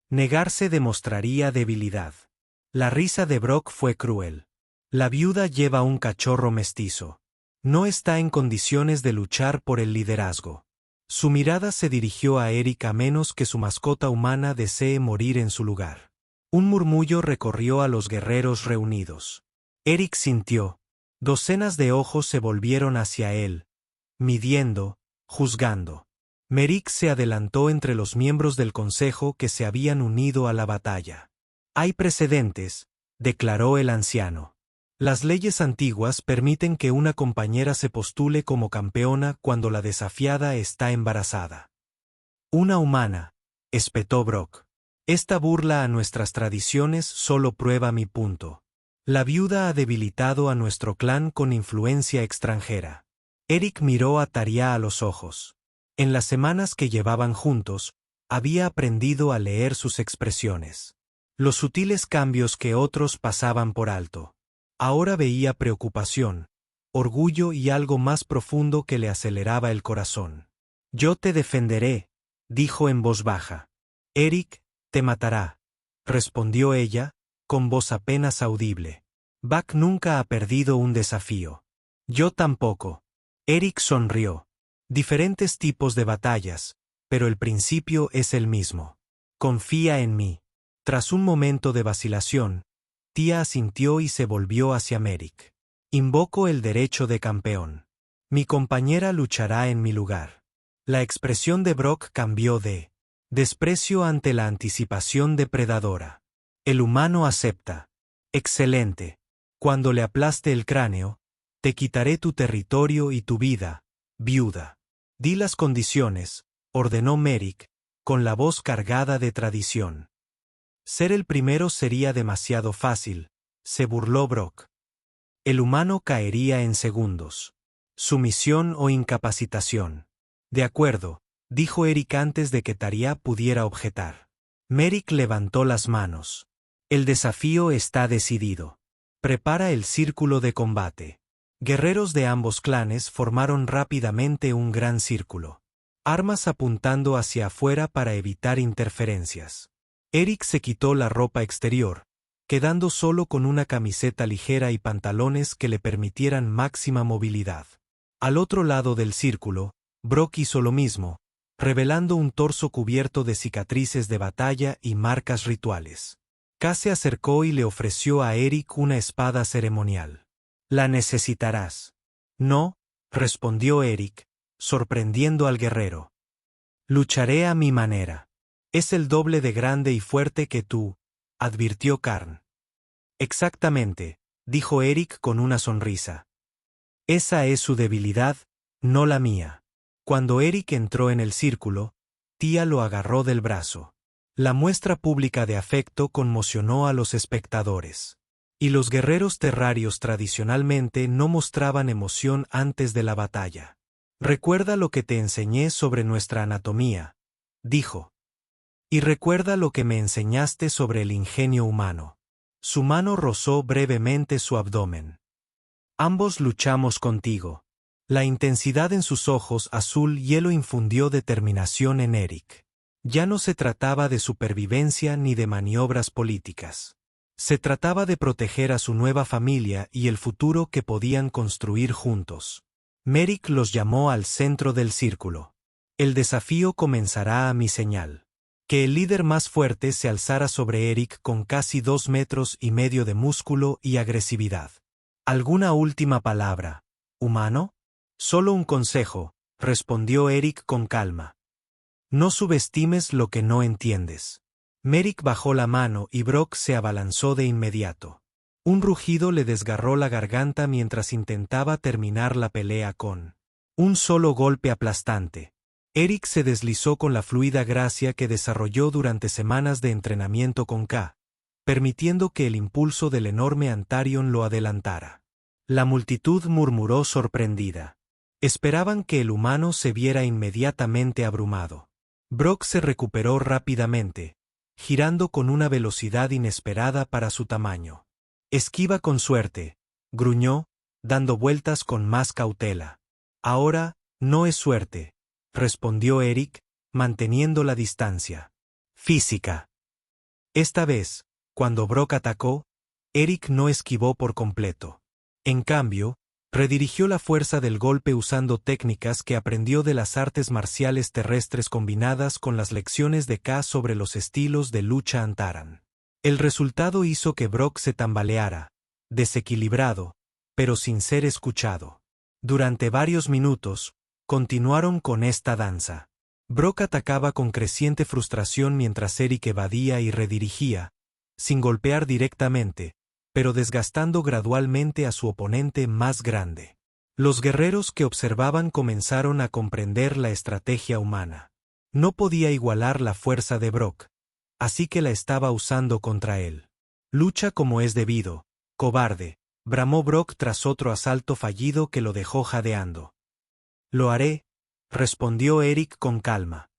Negarse demostraría debilidad. La risa de Brock fue cruel. La viuda lleva un cachorro mestizo. No está en condiciones de luchar por el liderazgo. Su mirada se dirigió a Eric a menos que su mascota humana desee morir en su lugar. Un murmullo recorrió a los guerreros reunidos. Eric sintió. Docenas de ojos se volvieron hacia él, midiendo, juzgando. Merrick se adelantó entre los miembros del consejo que se habían unido a la batalla. Hay precedentes, declaró el anciano. Las leyes antiguas permiten que una compañera se postule como campeona cuando la desafiada está embarazada. Una humana, espetó Brock. Esta burla a nuestras tradiciones solo prueba mi punto. La viuda ha debilitado a nuestro clan con influencia extranjera. Eric miró a Taria a los ojos. En las semanas que llevaban juntos, había aprendido a leer sus expresiones. Los sutiles cambios que otros pasaban por alto. Ahora veía preocupación, orgullo y algo más profundo que le aceleraba el corazón. Yo te defenderé, dijo en voz baja. Eric, te matará, respondió ella, con voz apenas audible. Buck nunca ha perdido un desafío. Yo tampoco. Eric sonrió. Diferentes tipos de batallas, pero el principio es el mismo. Confía en mí. Tras un momento de vacilación, Tia asintió y se volvió hacia Merrick. Invoco el derecho de campeón. Mi compañera luchará en mi lugar. La expresión de Brock cambió de desprecio ante la anticipación depredadora. El humano acepta. Excelente. Cuando le aplaste el cráneo, te quitaré tu territorio y tu vida, viuda. Di las condiciones, ordenó Merrick, con la voz cargada de tradición. Ser el primero sería demasiado fácil, se burló Brock. El humano caería en segundos. Sumisión o incapacitación. De acuerdo, dijo Eric antes de que Taria pudiera objetar. Merrick levantó las manos. El desafío está decidido. Prepara el círculo de combate. Guerreros de ambos clanes formaron rápidamente un gran círculo. Armas apuntando hacia afuera para evitar interferencias. Eric se quitó la ropa exterior, quedando solo con una camiseta ligera y pantalones que le permitieran máxima movilidad. Al otro lado del círculo, Brock hizo lo mismo, revelando un torso cubierto de cicatrices de batalla y marcas rituales. K se acercó y le ofreció a Eric una espada ceremonial. La necesitarás. No, respondió Eric, sorprendiendo al guerrero. Lucharé a mi manera. Es el doble de grande y fuerte que tú, advirtió Karn. Exactamente, dijo Eric con una sonrisa. Esa es su debilidad, no la mía. Cuando Eric entró en el círculo, Tia lo agarró del brazo. La muestra pública de afecto conmocionó a los espectadores. Y los guerreros terrarios tradicionalmente no mostraban emoción antes de la batalla. Recuerda lo que te enseñé sobre nuestra anatomía, dijo. Y recuerda lo que me enseñaste sobre el ingenio humano. Su mano rozó brevemente su abdomen. Ambos luchamos contigo. La intensidad en sus ojos azul hielo infundió determinación en Eric. Ya no se trataba de supervivencia ni de maniobras políticas. Se trataba de proteger a su nueva familia y el futuro que podían construir juntos. Merrick los llamó al centro del círculo. El desafío comenzará a mi señal. Que el líder más fuerte se alzara sobre Eric con casi 2,5 metros de músculo y agresividad. ¿Alguna última palabra, humano? Solo un consejo, respondió Eric con calma. No subestimes lo que no entiendes. Merrick bajó la mano y Brock se abalanzó de inmediato. Un rugido le desgarró la garganta mientras intentaba terminar la pelea con un solo golpe aplastante. Eric se deslizó con la fluida gracia que desarrolló durante semanas de entrenamiento con K, permitiendo que el impulso del enorme Antarion lo adelantara. La multitud murmuró sorprendida. Esperaban que el humano se viera inmediatamente abrumado. Brock se recuperó rápidamente, girando con una velocidad inesperada para su tamaño. Esquiva con suerte, gruñó, dando vueltas con más cautela. Ahora, no es suerte, respondió Eric, manteniendo la distancia. Física. Esta vez, cuando Brock atacó, Eric no esquivó por completo. En cambio, redirigió la fuerza del golpe usando técnicas que aprendió de las artes marciales terrestres combinadas con las lecciones de K sobre los estilos de lucha Antaran. El resultado hizo que Brock se tambaleara, desequilibrado, pero sin ser escuchado. Durante varios minutos, continuaron con esta danza. Brock atacaba con creciente frustración mientras Eric evadía y redirigía, sin golpear directamente, pero desgastando gradualmente a su oponente más grande. Los guerreros que observaban comenzaron a comprender la estrategia humana. No podía igualar la fuerza de Brock, así que la estaba usando contra él. Lucha como es debido, cobarde, bramó Brock tras otro asalto fallido que lo dejó jadeando. Lo haré, respondió Eric con calma.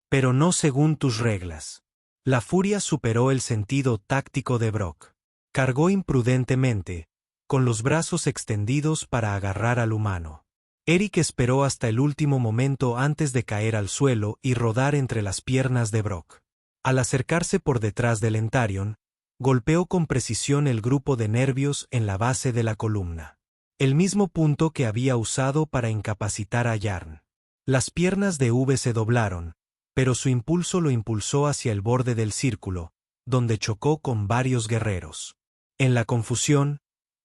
Pero no según tus reglas. La furia superó el sentido táctico de Brock. Cargó imprudentemente, con los brazos extendidos para agarrar al humano. Eric esperó hasta el último momento antes de caer al suelo y rodar entre las piernas de Brock. Al acercarse por detrás del Antarion, golpeó con precisión el grupo de nervios en la base de la columna. El mismo punto que había usado para incapacitar a Yarn. Las piernas de V se doblaron, pero su impulso lo impulsó hacia el borde del círculo, donde chocó con varios guerreros. En la confusión,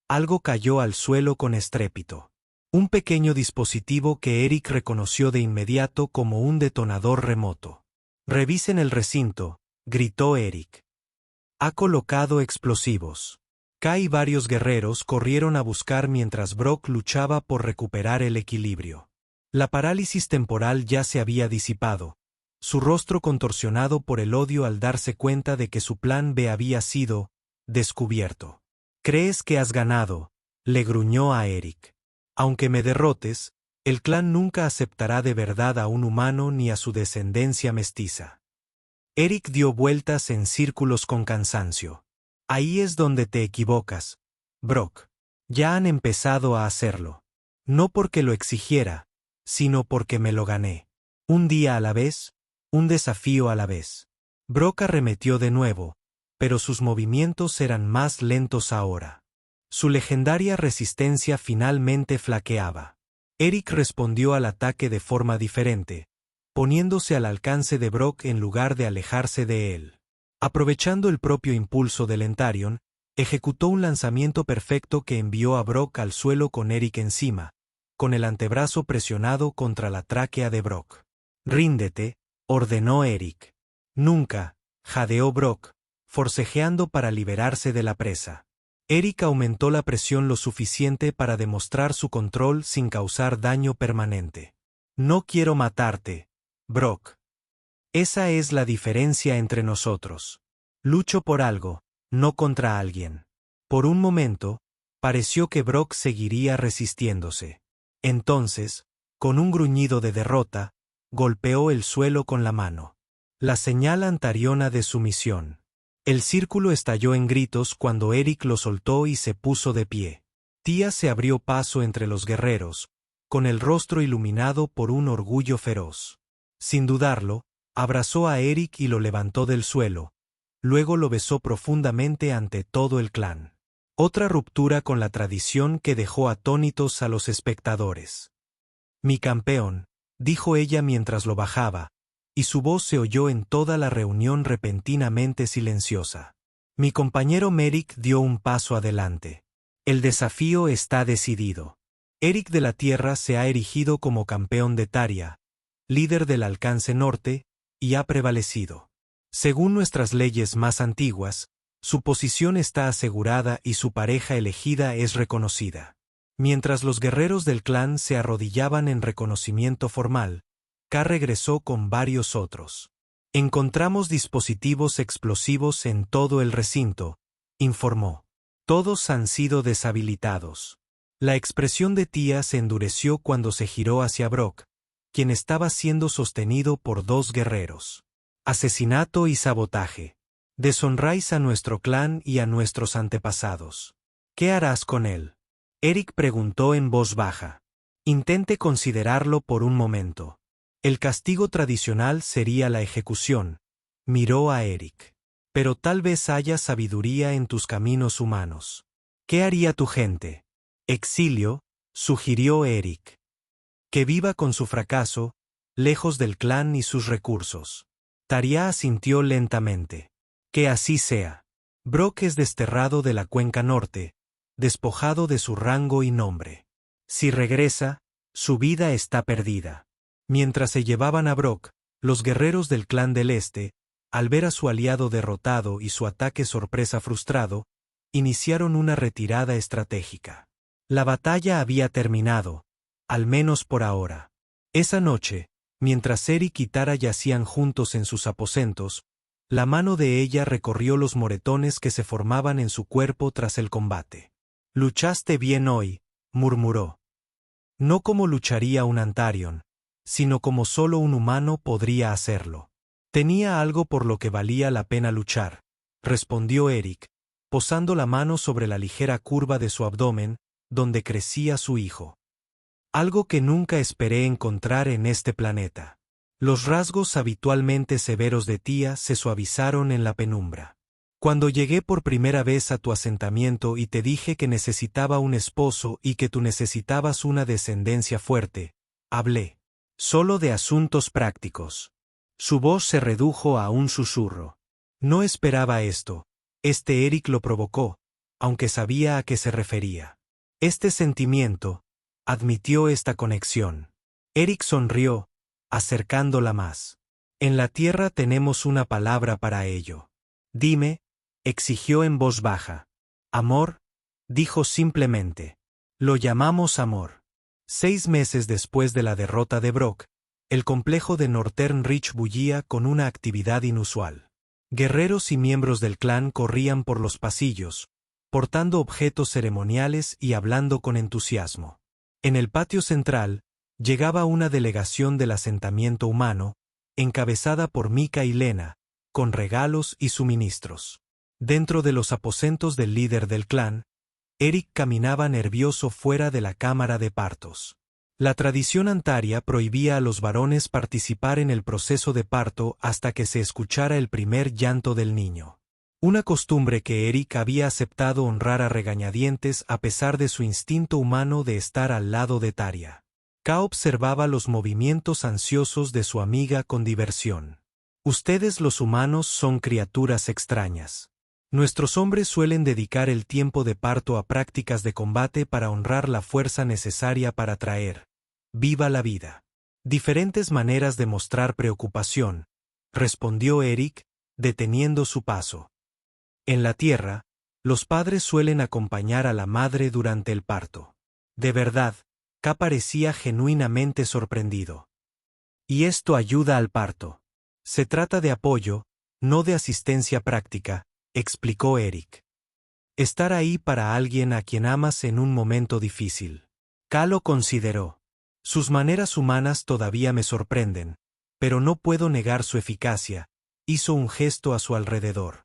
algo cayó al suelo con estrépito. Un pequeño dispositivo que Eric reconoció de inmediato como un detonador remoto. «Revisen el recinto», gritó Eric. «Ha colocado explosivos». Kai y varios guerreros corrieron a buscar mientras Brock luchaba por recuperar el equilibrio. La parálisis temporal ya se había disipado, su rostro contorsionado por el odio al darse cuenta de que su plan B había sido descubierto. «¿Crees que has ganado?», le gruñó a Eric. «Aunque me derrotes, el clan nunca aceptará de verdad a un humano ni a su descendencia mestiza». Eric dio vueltas en círculos con cansancio. «Ahí es donde te equivocas, Brock. Ya han empezado a hacerlo. No porque lo exigiera, sino porque me lo gané. Un día a la vez, un desafío a la vez». Brock arremetió de nuevo, pero sus movimientos eran más lentos ahora. Su legendaria resistencia finalmente flaqueaba. Eric respondió al ataque de forma diferente, poniéndose al alcance de Brock en lugar de alejarse de él. Aprovechando el propio impulso del Antarion, ejecutó un lanzamiento perfecto que envió a Brock al suelo con Eric encima, con el antebrazo presionado contra la tráquea de Brock. «Ríndete», ordenó Eric. «Nunca», jadeó Brock, forcejeando para liberarse de la presa. Eric aumentó la presión lo suficiente para demostrar su control sin causar daño permanente. «No quiero matarte, Brock. Esa es la diferencia entre nosotros. Lucho por algo, no contra alguien». Por un momento, pareció que Brock seguiría resistiéndose. Entonces, Con un gruñido de derrota, golpeó el suelo con la mano. La señal antariona de sumisión. El círculo estalló en gritos cuando Eric lo soltó y se puso de pie. Tía se abrió paso entre los guerreros, con el rostro iluminado por un orgullo feroz. Sin dudarlo, abrazó a Eric y lo levantó del suelo. Luego lo besó profundamente ante todo el clan. Otra ruptura con la tradición que dejó atónitos a los espectadores. «Mi campeón», dijo ella mientras lo bajaba, y su voz se oyó en toda la reunión repentinamente silenciosa. Mi compañero Merrick dio un paso adelante. «El desafío está decidido. Eric de la Tierra se ha erigido como campeón de Taria, líder del Alcance Norte, y ha prevalecido. Según nuestras leyes más antiguas, su posición está asegurada y su pareja elegida es reconocida». Mientras los guerreros del clan se arrodillaban en reconocimiento formal, K regresó con varios otros. «Encontramos dispositivos explosivos en todo el recinto», informó. «Todos han sido deshabilitados». La expresión de Tía se endureció cuando se giró hacia Brock, quien estaba siendo sostenido por dos guerreros. «Asesinato y sabotaje. Deshonráis a nuestro clan y a nuestros antepasados. ¿Qué harás con él?», Eric preguntó en voz baja. «Intente considerarlo por un momento. El castigo tradicional sería la ejecución», miró a Eric. «Pero tal vez haya sabiduría en tus caminos humanos. ¿Qué haría tu gente?». «Exilio», sugirió Eric. «Que viva con su fracaso, lejos del clan y sus recursos». Taria asintió lentamente. «Que así sea. Brock es desterrado de la Cuenca Norte, despojado de su rango y nombre. Si regresa, su vida está perdida». Mientras se llevaban a Brock, los guerreros del clan del Este, al ver a su aliado derrotado y su ataque sorpresa frustrado, iniciaron una retirada estratégica. La batalla había terminado, al menos por ahora. Esa noche, mientras Eric y Tara yacían juntos en sus aposentos, la mano de ella recorrió los moretones que se formaban en su cuerpo tras el combate. «Luchaste bien hoy», murmuró. «No como lucharía un Antarion, sino como solo un humano podría hacerlo». «Tenía algo por lo que valía la pena luchar», respondió Eric, posando la mano sobre la ligera curva de su abdomen, donde crecía su hijo. «Algo que nunca esperé encontrar en este planeta». Los rasgos habitualmente severos de Tía se suavizaron en la penumbra. «Cuando llegué por primera vez a tu asentamiento y te dije que necesitaba un esposo y que tú necesitabas una descendencia fuerte, hablé solo de asuntos prácticos». Su voz se redujo a un susurro. «No esperaba esto». Eric lo provocó, aunque sabía a qué se refería. «Este sentimiento», admitió esta conexión. Eric sonrió, acercándola más. «En la Tierra tenemos una palabra para ello». «Dime», exigió en voz baja. «Amor», dijo simplemente. «Lo llamamos amor». 6 meses después de la derrota de Brock, el complejo de Northern Reach bullía con una actividad inusual. Guerreros y miembros del clan corrían por los pasillos, portando objetos ceremoniales y hablando con entusiasmo. En el patio central, llegaba una delegación del asentamiento humano, encabezada por Mika y Lena, con regalos y suministros. Dentro de los aposentos del líder del clan, Eric caminaba nervioso fuera de la cámara de partos. La tradición antaria prohibía a los varones participar en el proceso de parto hasta que se escuchara el primer llanto del niño. Una costumbre que Eric había aceptado honrar a regañadientes a pesar de su instinto humano de estar al lado de Taria. K observaba los movimientos ansiosos de su amiga con diversión. «Ustedes los humanos son criaturas extrañas. Nuestros hombres suelen dedicar el tiempo de parto a prácticas de combate para honrar la fuerza necesaria para traer viva la vida». «Diferentes maneras de mostrar preocupación», respondió Eric, deteniendo su paso. «En la Tierra, los padres suelen acompañar a la madre durante el parto». «De verdad», K parecía genuinamente sorprendido. «Y esto ayuda al parto. Se trata de apoyo, no de asistencia práctica», explicó Eric. «Estar ahí para alguien a quien amas en un momento difícil». K lo consideró. Sus maneras humanas todavía me sorprenden, pero no puedo negar su eficacia. Hizo un gesto a su alrededor.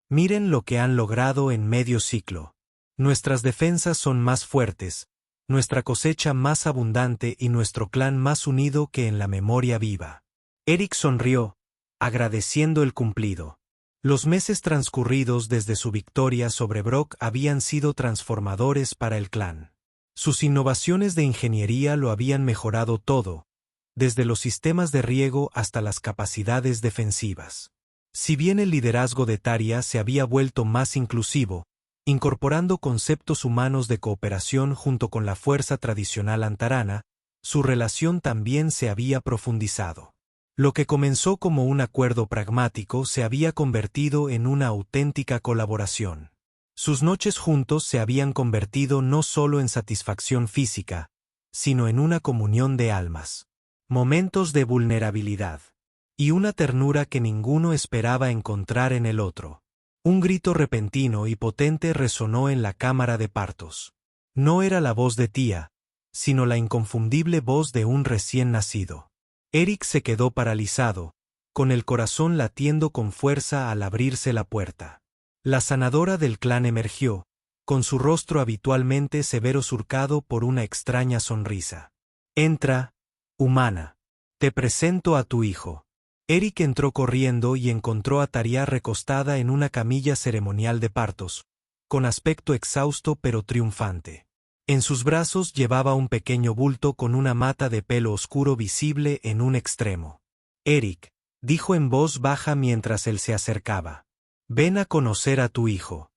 Miren lo que han logrado en medio ciclo. Nuestras defensas son más fuertes, nuestra cosecha más abundante y nuestro clan más unido que en la memoria viva. Eric sonrió, agradeciendo el cumplido. Los meses transcurridos desde su victoria sobre Brock habían sido transformadores para el clan. Sus innovaciones de ingeniería lo habían mejorado todo, desde los sistemas de riego hasta las capacidades defensivas. Si bien el liderazgo de Tarja se había vuelto más inclusivo, incorporando conceptos humanos de cooperación junto con la fuerza tradicional antarana, su relación también se había profundizado. Lo que comenzó como un acuerdo pragmático se había convertido en una auténtica colaboración. Sus noches juntos se habían convertido no solo en satisfacción física, sino en una comunión de almas. Momentos de vulnerabilidad. Y una ternura que ninguno esperaba encontrar en el otro. Un grito repentino y potente resonó en la cámara de partos. No era la voz de Tía, sino la inconfundible voz de un recién nacido. Eric se quedó paralizado, con el corazón latiendo con fuerza al abrirse la puerta. La sanadora del clan emergió, con su rostro habitualmente severo surcado por una extraña sonrisa. Entra, humana. Te presento a tu hijo. Eric entró corriendo y encontró a Tarja recostada en una camilla ceremonial de partos, con aspecto exhausto pero triunfante. En sus brazos llevaba un pequeño bulto con una mata de pelo oscuro visible en un extremo. Eric, dijo en voz baja mientras él se acercaba. Ven a conocer a tu hijo.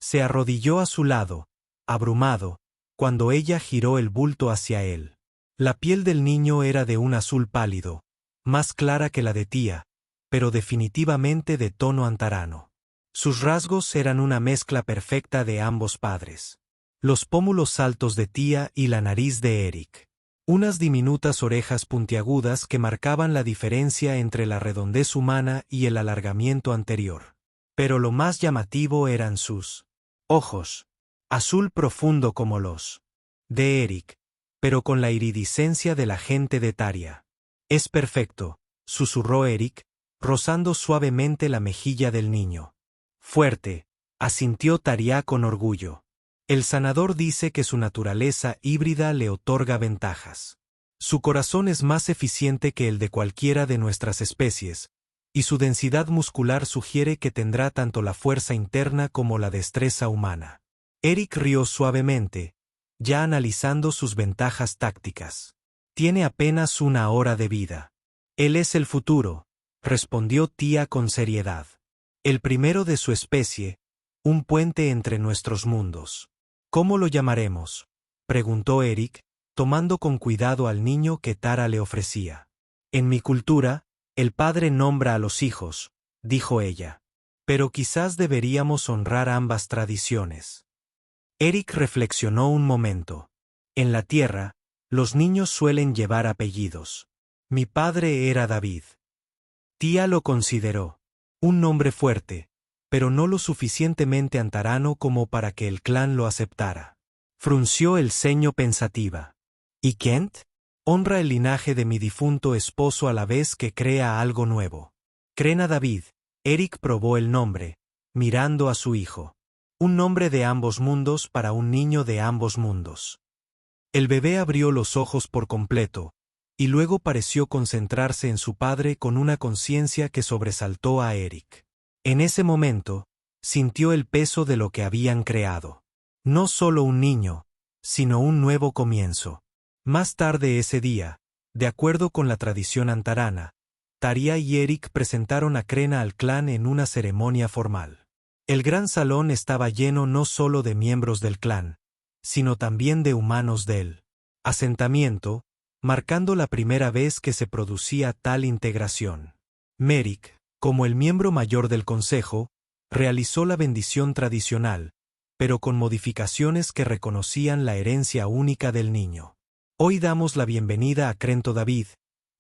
Se arrodilló a su lado, abrumado, cuando ella giró el bulto hacia él. La piel del niño era de un azul pálido, más clara que la de Tía, pero definitivamente de tono antarano. Sus rasgos eran una mezcla perfecta de ambos padres. Los pómulos altos de Tía y la nariz de Eric. Unas diminutas orejas puntiagudas que marcaban la diferencia entre la redondez humana y el alargamiento anterior. Pero lo más llamativo eran sus ojos, azul profundo como los de Eric, pero con la iridiscencia de la gente de Tarja. Es perfecto, susurró Eric, rozando suavemente la mejilla del niño. Fuerte, asintió Tarja con orgullo. El sanador dice que su naturaleza híbrida le otorga ventajas. Su corazón es más eficiente que el de cualquiera de nuestras especies, y su densidad muscular sugiere que tendrá tanto la fuerza interna como la destreza humana. Eric rió suavemente, ya analizando sus ventajas tácticas. Tiene apenas una hora de vida. Él es el futuro, respondió Tía con seriedad. El primero de su especie, un puente entre nuestros mundos. ¿Cómo lo llamaremos?, preguntó Eric, tomando con cuidado al niño que Tara le ofrecía. En mi cultura, el padre nombra a los hijos, dijo ella. Pero quizás deberíamos honrar ambas tradiciones. Eric reflexionó un momento. En la tierra, los niños suelen llevar apellidos. Mi padre era David. Tía lo consideró. Un nombre fuerte, pero no lo suficientemente antarano como para que el clan lo aceptara. Frunció el ceño pensativa. ¿Y Kent? Honra el linaje de mi difunto esposo a la vez que crea algo nuevo. Crena David. Eric probó el nombre, mirando a su hijo. Un nombre de ambos mundos para un niño de ambos mundos. El bebé abrió los ojos por completo, y luego pareció concentrarse en su padre con una conciencia que sobresaltó a Eric. En ese momento, sintió el peso de lo que habían creado. No solo un niño, sino un nuevo comienzo. Más tarde ese día, de acuerdo con la tradición antarana, Tarja y Eric presentaron a Crena al clan en una ceremonia formal. El gran salón estaba lleno no solo de miembros del clan, sino también de humanos del asentamiento, marcando la primera vez que se producía tal integración. Merrick, como el miembro mayor del consejo, realizó la bendición tradicional, pero con modificaciones que reconocían la herencia única del niño. Hoy damos la bienvenida a Crento David,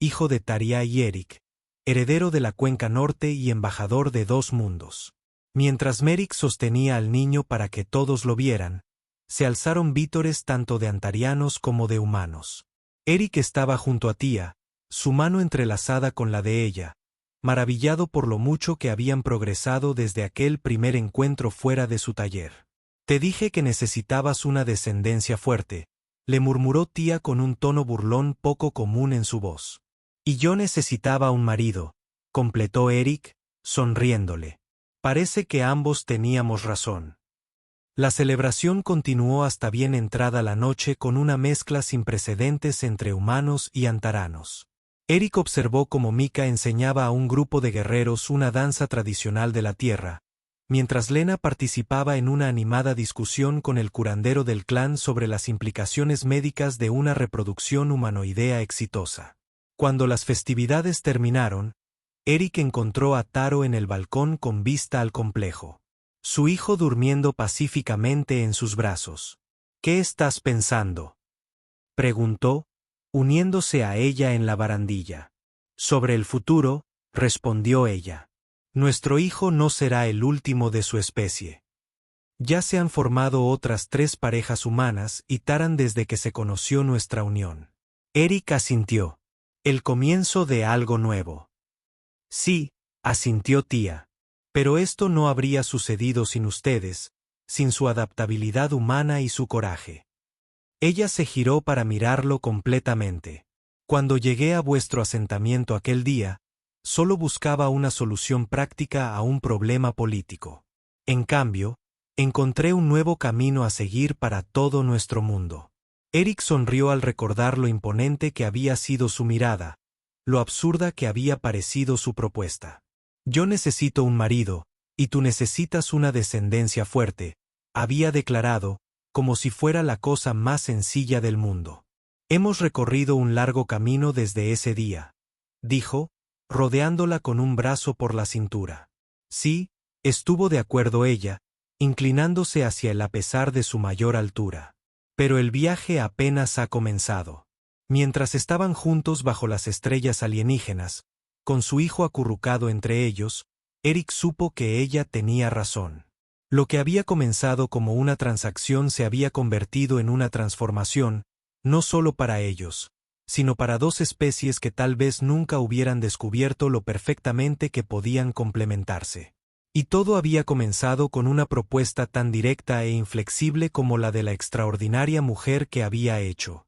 hijo de Tarja y Eric, heredero de la Cuenca Norte y embajador de dos mundos. Mientras Merrick sostenía al niño para que todos lo vieran, se alzaron vítores tanto de antarianos como de humanos. Eric estaba junto a Tía, su mano entrelazada con la de ella, maravillado por lo mucho que habían progresado desde aquel primer encuentro fuera de su taller. Te dije que necesitabas una descendencia fuerte, le murmuró Tía con un tono burlón poco común en su voz. Y yo necesitaba un marido, completó Eric, sonriéndole. Parece que ambos teníamos razón. La celebración continuó hasta bien entrada la noche con una mezcla sin precedentes entre humanos y antaranos. Eric observó cómo Mika enseñaba a un grupo de guerreros una danza tradicional de la tierra, mientras Lena participaba en una animada discusión con el curandero del clan sobre las implicaciones médicas de una reproducción humanoidea exitosa. Cuando las festividades terminaron, Eric encontró a Taro en el balcón con vista al complejo. Su hijo durmiendo pacíficamente en sus brazos. ¿Qué estás pensando?, preguntó, uniéndose a ella en la barandilla. Sobre el futuro, respondió ella. Nuestro hijo no será el último de su especie. Ya se han formado otras 3 parejas humanas y Taran desde que se conoció nuestra unión. Eric asintió. El comienzo de algo nuevo. Sí, asintió Tía. Pero esto no habría sucedido sin ustedes, sin su adaptabilidad humana y su coraje. Ella se giró para mirarlo completamente. Cuando llegué a vuestro asentamiento aquel día, solo buscaba una solución práctica a un problema político. En cambio, encontré un nuevo camino a seguir para todo nuestro mundo. Eric sonrió al recordar lo imponente que había sido su mirada, lo absurda que había parecido su propuesta. Yo necesito un marido, y tú necesitas una descendencia fuerte, había declarado, como si fuera la cosa más sencilla del mundo. Hemos recorrido un largo camino desde ese día, dijo, rodeándola con un brazo por la cintura. Sí, estuvo de acuerdo ella, inclinándose hacia él a pesar de su mayor altura. Pero el viaje apenas ha comenzado. Mientras estaban juntos bajo las estrellas alienígenas, con su hijo acurrucado entre ellos, Eric supo que ella tenía razón. Lo que había comenzado como una transacción se había convertido en una transformación, no solo para ellos, sino para 2 especies que tal vez nunca hubieran descubierto lo perfectamente que podían complementarse. Y todo había comenzado con una propuesta tan directa e inflexible como la de la extraordinaria mujer que había hecho.